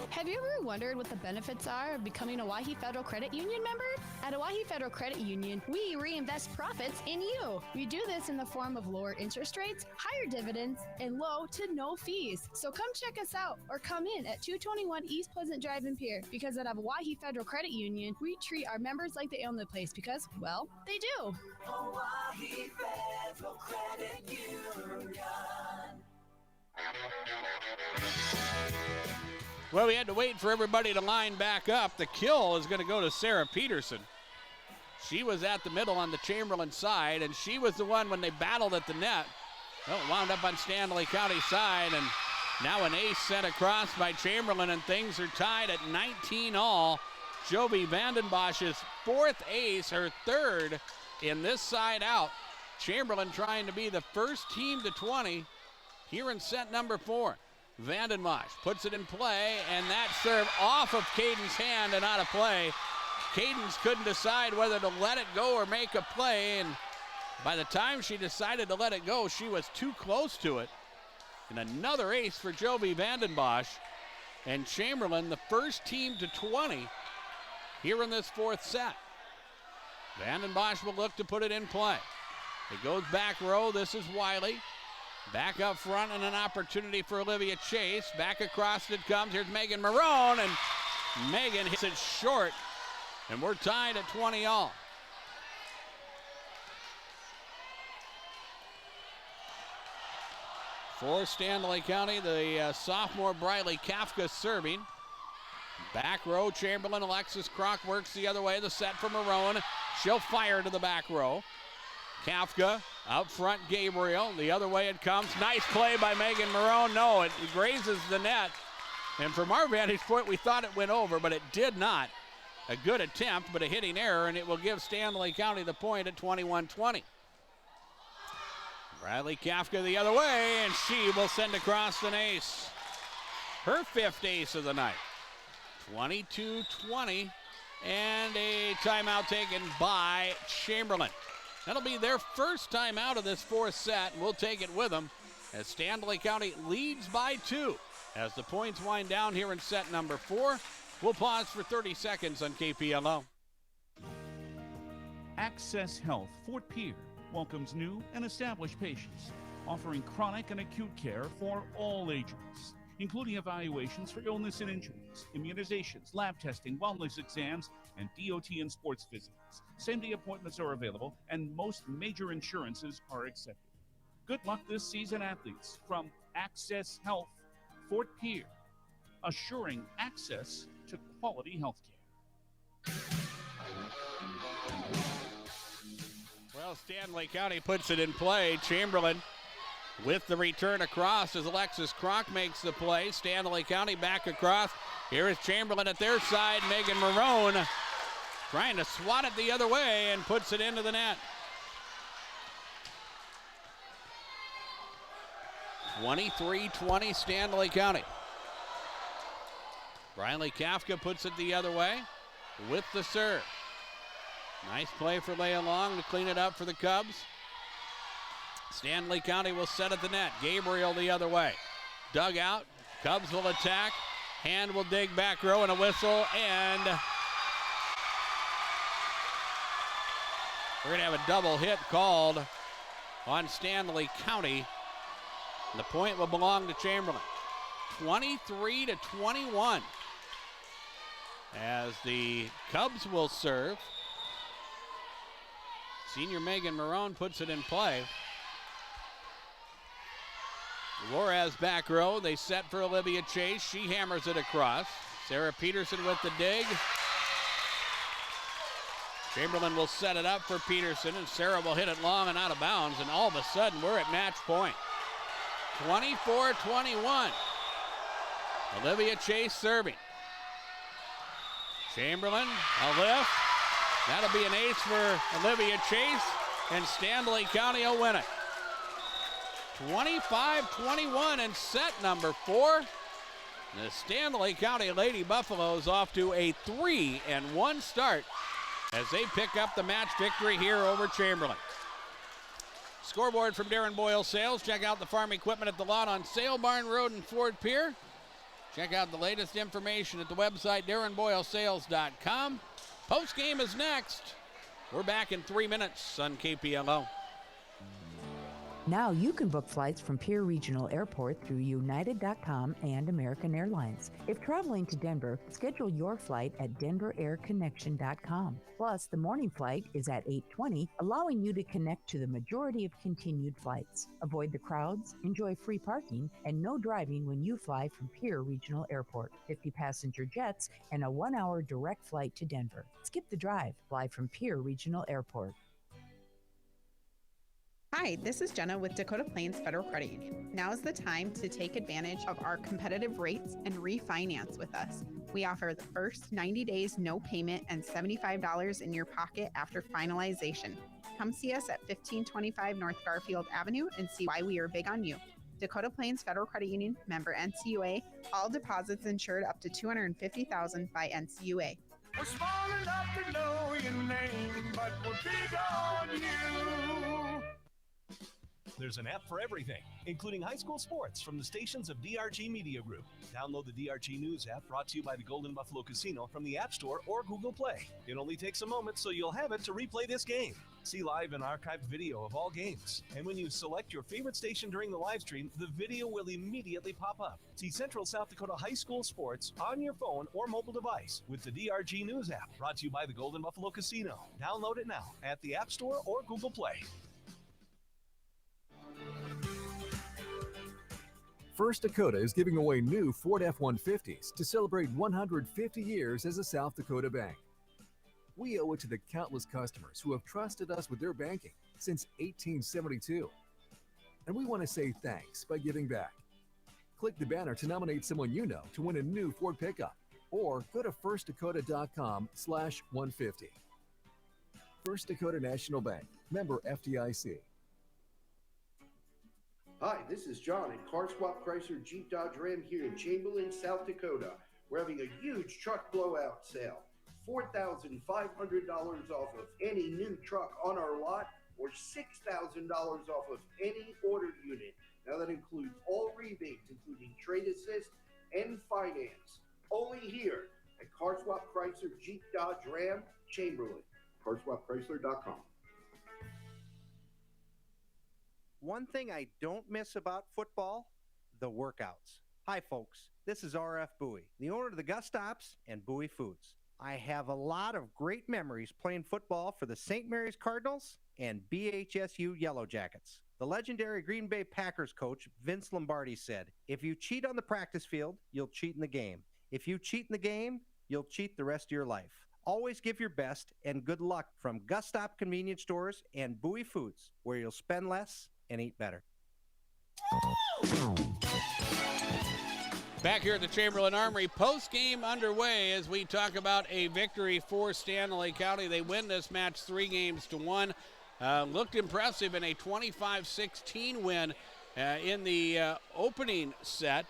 Have you ever wondered what the benefits are of becoming a Owyhee Federal Credit Union member? At Owyhee Federal Credit Union, we reinvest profits in you. We do this in the form of lower interest rates, higher dividends, and low to no fees. So come check us out or come in at 221 East Pleasant Drive in Pierre, because at Owyhee Federal Credit Union, we treat our members like they own the place because, well, they do. Owyhee Federal Credit Union. Well, we had to wait for everybody to line back up. The kill is going to go to Sarah Peterson. She was at the middle on the Chamberlain side, and she was the one when they battled at the net. Well, it wound up on Stanley County side, and now an ace sent across by Chamberlain, and things are tied at 19 all. Jovi Vandenbosch's 4th ace, her 3rd in this side out. Chamberlain trying to be the first team to 20 here in set number 4. Vandenbosch puts it in play, and that serve off of Caden's hand and out of play. Cadence couldn't decide whether to let it go or make a play, and by the time she decided to let it go, she was too close to it. And another ace for Jovi Vandenbosch, and Chamberlain the first team to 20 here in this 4th set. Vandenbosch will look to put it in play. It goes back row. This is Wiley. Back up front, and an opportunity for Olivia Chase. Back across it comes. Here's Megan Marone, and Megan hits it short, and we're tied at 20 all. For Stanley County, the sophomore Briley Kafka serving. Back row, Chamberlain. Alexis Kronk works the other way. The set for Marone. She'll fire to the back row. Kafka out front, Gabriel. The other way it comes. Nice play by Megan Marone. No, it grazes the net. And from our vantage point, we thought it went over, but it did not. A good attempt, but a hitting error, and it will give Stanley County the point at 21-20. Bradley Kafka the other way, and she will send across an ace. Her 5th ace of the night. 22-20, and a timeout taken by Chamberlain. That'll be their first time out of this 4th set, and we'll take it with them as Stanley County leads by 2. As the points wind down here in set number 4, we'll pause for 30 seconds on KPLO. Access Health Fort Pierre welcomes new and established patients, offering chronic and acute care for all ages, including evaluations for illness and injuries, immunizations, lab testing, wellness exams, and DOT and sports visits. Same-day appointments are available, and most major insurances are accepted. Good luck this season, athletes. From Access Health, Fort Pierre, assuring access to quality health care. Well, Stanley County puts it in play. Chamberlain with the return across as Alexis Kronk makes the play. Stanley County back across. Here is Chamberlain at their side. Megan Marone trying to swat it the other way and puts it into the net. 23-20 Stanley County. Riley Kafka puts it the other way with the serve. Nice play for Leah Long to clean it up for the Cubs. Stanley County will set at the net. Gabriel the other way. Dug out. Cubs will attack. Hand will dig back row and a whistle. And we're going to have a double hit called on Stanley County. The point will belong to Chamberlain. 23-21. As the Cubs will serve. Senior Megan Marone puts it in play. Juarez back row. They set for Olivia Chase. She hammers it across. Sarah Peterson with the dig. Chamberlain will set it up for Peterson, and Sarah will hit it long and out of bounds, and all of a sudden we're at match point. 24-21. Olivia Chase serving. Chamberlain, a lift. That'll be an ace for Olivia Chase, and Stanley County will win it. 25-21 and set number 4. The Stanley County Lady Buffaloes off to a 3-1 start as they pick up the match victory here over Chamberlain. Scoreboard from Darren Boyle Sales. Check out the farm equipment at the lot on Sale Barn Road in Fort Pierre. Check out the latest information at the website darrenboylesales.com. Post game is next. We're back in 3 minutes on KPLO. Now you can book flights from Pierre Regional Airport through United.com and American Airlines. If traveling to Denver, schedule your flight at DenverAirConnection.com. Plus, the morning flight is at 8:20, allowing you to connect to the majority of continued flights. Avoid the crowds, enjoy free parking, and no driving when you fly from Pierre Regional Airport. 50 passenger jets and a 1-hour direct flight to Denver. Skip the drive. Fly from Pierre Regional Airport. Hi, this is Jenna with Dakota Plains Federal Credit Union. Now is the time to take advantage of our competitive rates and refinance with us. We offer the first 90 days no payment and $75 in your pocket after finalization. Come see us at 1525 North Garfield Avenue and see why we are big on you. Dakota Plains Federal Credit Union, member NCUA. All deposits insured up to $250,000 by NCUA. We're small enough to know your name, but we're big on you. There's an app for everything, including high school sports from the stations of DRG Media Group. Download the DRG News app brought to you by the Golden Buffalo Casino from the App Store or Google Play. It only takes a moment, so you'll have it to replay this game. See live and archived video of all games. And when you select your favorite station during the live stream, the video will immediately pop up. See Central South Dakota high school sports on your phone or mobile device with the DRG News app brought to you by the Golden Buffalo Casino. Download it now at the App Store or Google Play. First Dakota is giving away new Ford F-150s to celebrate 150 years as a South Dakota bank. We owe it to the countless customers who have trusted us with their banking since 1872. And we want to say thanks by giving back. Click the banner to nominate someone you know to win a new Ford pickup, or go to firstdakota.com/150. First Dakota National Bank, member FDIC. Hi, this is John at Car Swap Chrysler Jeep Dodge Ram here in Chamberlain, South Dakota. We're having a huge truck blowout sale. $4,500 off of any new truck on our lot, or $6,000 off of any ordered unit. Now that includes all rebates, including trade assist and finance. Only here at Car Swap Chrysler Jeep Dodge Ram, Chamberlain. CarSwapChrysler.com. One thing I don't miss about football, the workouts. Hi folks, this is RF Bowie, the owner of the Gus Stops and Bowie Foods. I have a lot of great memories playing football for the St. Mary's Cardinals and BHSU Yellow Jackets. The legendary Green Bay Packers coach Vince Lombardi said, "If you cheat on the practice field, you'll cheat in the game. If you cheat in the game, you'll cheat the rest of your life. Always give your best and good luck from Gus Stop Convenience Stores and Bowie Foods, where you'll spend less and eat better." Back here at the Chamberlain Armory, post-game underway as we talk about a victory for Stanley County. They win this match 3-1. Looked impressive in a 25-16 win in the opening set.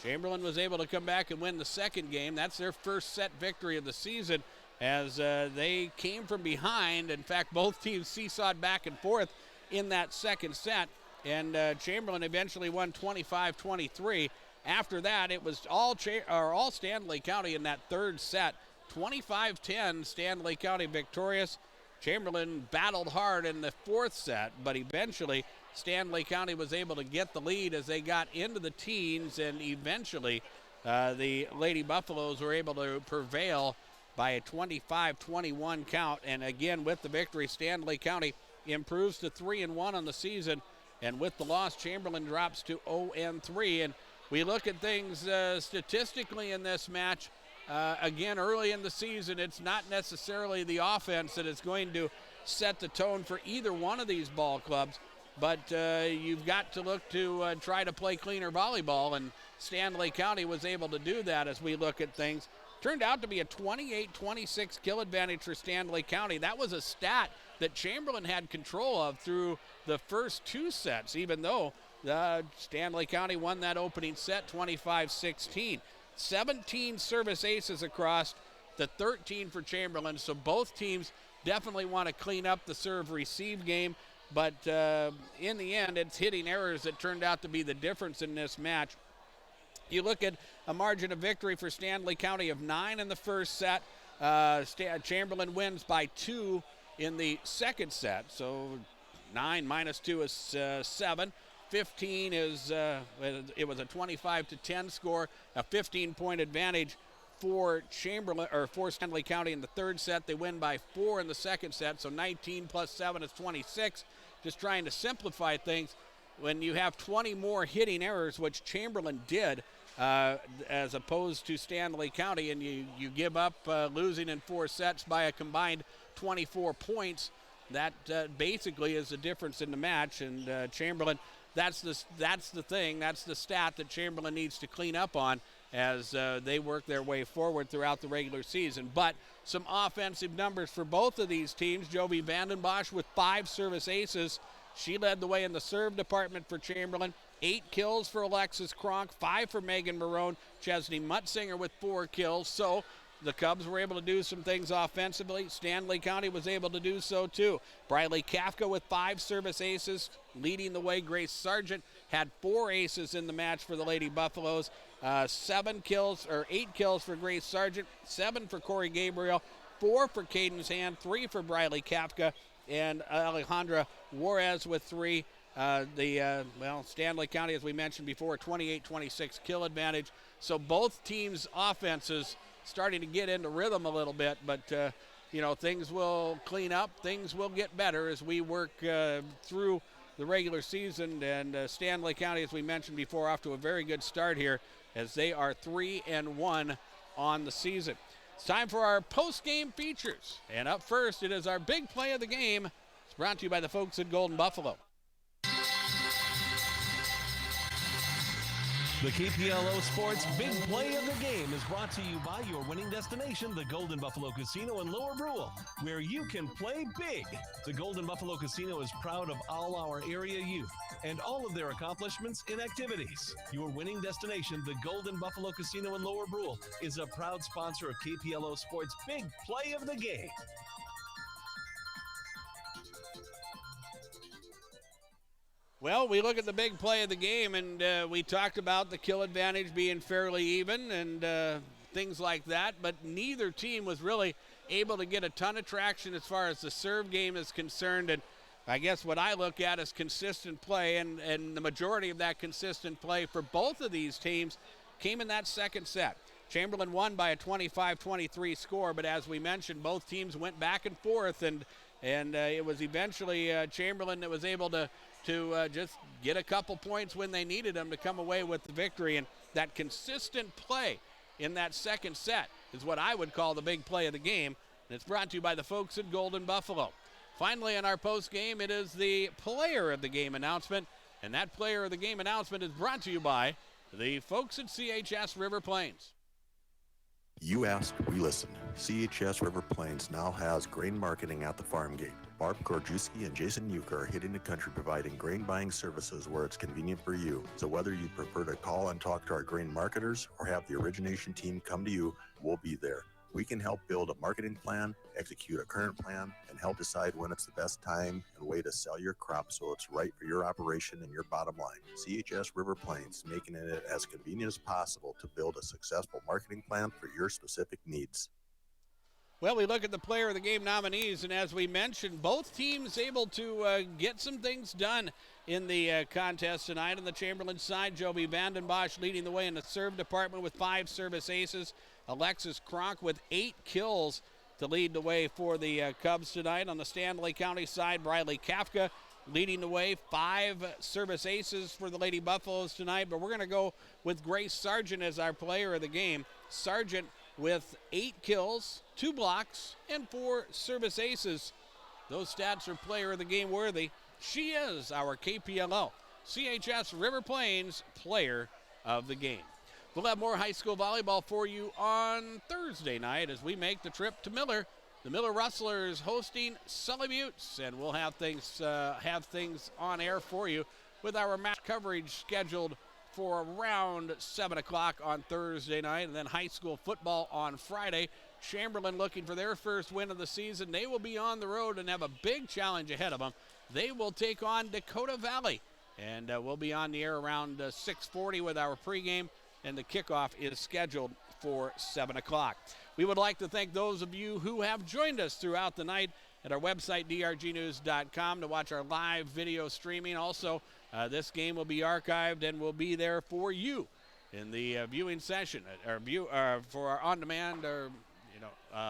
Chamberlain was able to come back and win the second game. That's their first set victory of the season as they came from behind. In fact, both teams seesawed back and forth in that second set, and Chamberlain eventually won 25-23. After that, it was all Stanley County in that third set. 25-10, Stanley County victorious. Chamberlain battled hard in the fourth set, but eventually Stanley County was able to get the lead as they got into the teens, and eventually the Lady Buffaloes were able to prevail by a 25-21 count. And again, with the victory, Stanley County improves to 3-1 on the season, and with the loss, Chamberlain drops to 0-3. And we look at things statistically in this match. Again, early in the season, it's not necessarily the offense that is going to set the tone for either one of these ball clubs, but you've got to look to try to play cleaner volleyball, and Stanley County was able to do that as we look at things. Turned out to be a 28-26 kill advantage for Stanley County. That was a stat that Chamberlain had control of through the first two sets, even though Stanley County won that opening set 25-16. 17 service aces across the 13 for Chamberlain, so both teams definitely want to clean up the serve-receive game, but in the end, it's hitting errors that turned out to be the difference in this match. You look at a margin of victory for Stanley County of 9 in the first set. Chamberlain wins by 2 in the second set, so 9 minus 2 is 7. 15 is, it was a 25-10 score, a 15-point advantage for Stanley County in the third set. They win by 4 in the second set, so 19 plus 7 is 26. Just trying to simplify things. When you have 20 more hitting errors, which Chamberlain did, as opposed to Stanley County, and you give up losing in 4 sets by a combined 24 points, that basically is the difference in the match. And Chamberlain, that's the thing, that's the stat that Chamberlain needs to clean up on as they work their way forward throughout the regular season. But some offensive numbers for both of these teams. Jovi Vandenbosch with 5 service aces. She led the way in the serve department for Chamberlain. 8 kills for Alexis Kronk, 5 for Megan Marone. Chesney Mutzinger with 4 kills. So the Cubs were able to do some things offensively. Stanley County was able to do so too. Briley Kafka with 5 service aces, leading the way. Grace Sargent had 4 aces in the match for the Lady Buffaloes. 8 kills for Grace Sargent, 7 for Corey Gabriel, 4 for Cadence Hand, 3 for Briley Kafka, and Alejandra Juarez with 3. Stanley County, as we mentioned before, 28-26 kill advantage. So both teams' offenses starting to get into rhythm a little bit, but things will clean up, things will get better as we work through the regular season. And Stanley County, as we mentioned before, off to a very good start here as they are 3-1 on the season. It's time for our post-game features, and up first it is our big play of the game. It's brought to you by the folks at Golden Buffalo. The KPLO Sports Big Play of the Game is brought to you by your winning destination, the Golden Buffalo Casino in Lower Brule, where you can play big. The Golden Buffalo Casino is proud of all our area youth and all of their accomplishments in activities. Your winning destination, the Golden Buffalo Casino in Lower Brule, is a proud sponsor of KPLO Sports Big Play of the Game. Well, we look at the big play of the game, and we talked about the kill advantage being fairly even and things like that, but neither team was really able to get a ton of traction as far as the serve game is concerned. And I guess what I look at is consistent play, and the majority of that consistent play for both of these teams came in that second set. Chamberlain won by a 25-23 score, but as we mentioned, both teams went back and forth, and And it was eventually Chamberlain that was able to just get a couple points when they needed them to come away with the victory. And that consistent play in that second set is what I would call the big play of the game. And it's brought to you by the folks at Golden Buffalo. Finally, in our post game, it is the player of the game announcement. And that player of the game announcement is brought to you by the folks at CHS River Plains. You asked, we listened. CHS River Plains now has grain marketing at the farm gate. Barb Korjuski and Jason Euchre are hitting the country providing grain buying services where it's convenient for you. So whether you prefer to call and talk to our grain marketers or have the origination team come to you, we'll be there. We can help build a marketing plan, execute a current plan, and help decide when it's the best time and way to sell your crop so it's right for your operation and your bottom line. CHS River Plains, making it as convenient as possible to build a successful marketing plan for your specific needs. Well, we look at the player of the game nominees, and as we mentioned, both teams able to get some things done in the contest tonight. On the Chamberlain side, Joby Vandenbosch leading the way in the serve department with 5 service aces. Alexis Kronk with 8 kills to lead the way for the Cubs tonight. On the Stanley County side, Briley Kafka leading the way, 5 service aces for the Lady Buffaloes tonight. But we're going to go with Grace Sargent as our player of the game. Sargent with 8 kills, 2 blocks, and 4 service aces. Those stats are player of the game worthy. She is our KPLO CHS River Plains player of the game. We'll have more high school volleyball for you on Thursday night as we make the trip to Miller. The Miller Rustlers hosting Sully Buttes, and we'll have things on air for you with our match coverage scheduled for around 7 o'clock on Thursday night, and then high school football on Friday. Chamberlain looking for their first win of the season. They will be on the road and have a big challenge ahead of them. They will take on Dakota Valley, and we'll be on the air around 6:40 with our pregame, and the kickoff is scheduled for 7 o'clock. We would like to thank those of you who have joined us throughout the night at our website, drgnews.com, to watch our live video streaming. Also, this game will be archived and will be there for you in the viewing session, for our on-demand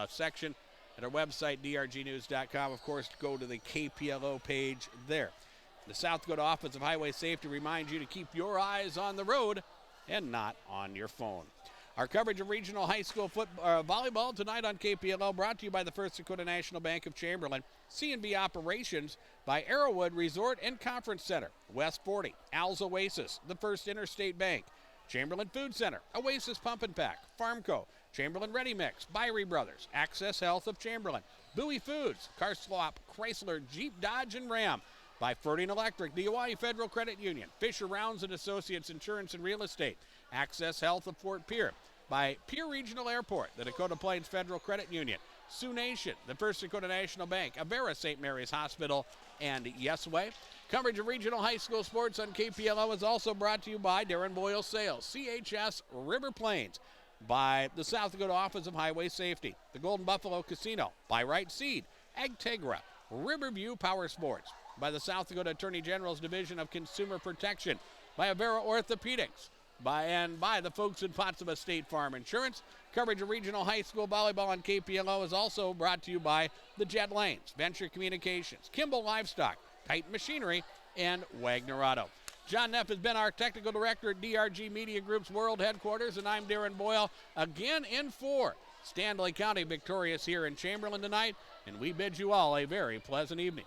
section at our website, drgnews.com. Of course, go to the KPLO page there. The South Dakota Office of Highway Safety reminds you to keep your eyes on the road and not on your phone. Our coverage of regional high school volleyball tonight on KPLO brought to you by the First Dakota National Bank of Chamberlain, C&B Operations by Arrowwood Resort and Conference Center, West 40, Al's Oasis, the First Interstate Bank, Chamberlain Food Center, Oasis Pump and Pack, Farmco, Chamberlain Ready Mix, Byrie Brothers, Access Health of Chamberlain, Bowie Foods, Carslop, Chrysler, Jeep, Dodge, and Ram, by Ferdinand Electric, the Hawaii Federal Credit Union, Fisher Rounds and Associates Insurance and Real Estate, Access Health of Fort Pierre, by Pierre Regional Airport, the Dakota Plains Federal Credit Union, Sioux Nation, the First Dakota National Bank, Avera St. Mary's Hospital, and Yesway. Coverage of regional high school sports on KPLO is also brought to you by Darren Boyle Sales, CHS River Plains, by the South Dakota Office of Highway Safety, the Golden Buffalo Casino, by Right Seed, Agtegra, Riverview Power Sports, by the South Dakota Attorney General's Division of Consumer Protection, by Avera Orthopedics, by the folks in Potsdam State Farm Insurance. Coverage of regional high school volleyball on KPLO is also brought to you by the Jet Lanes, Venture Communications, Kimball Livestock, Titan Machinery, and Wagner Auto. John Neff has been our technical director at DRG Media Group's World Headquarters, and I'm Darren Boyle, again in for Stanley County victorious here in Chamberlain tonight, and we bid you all a very pleasant evening.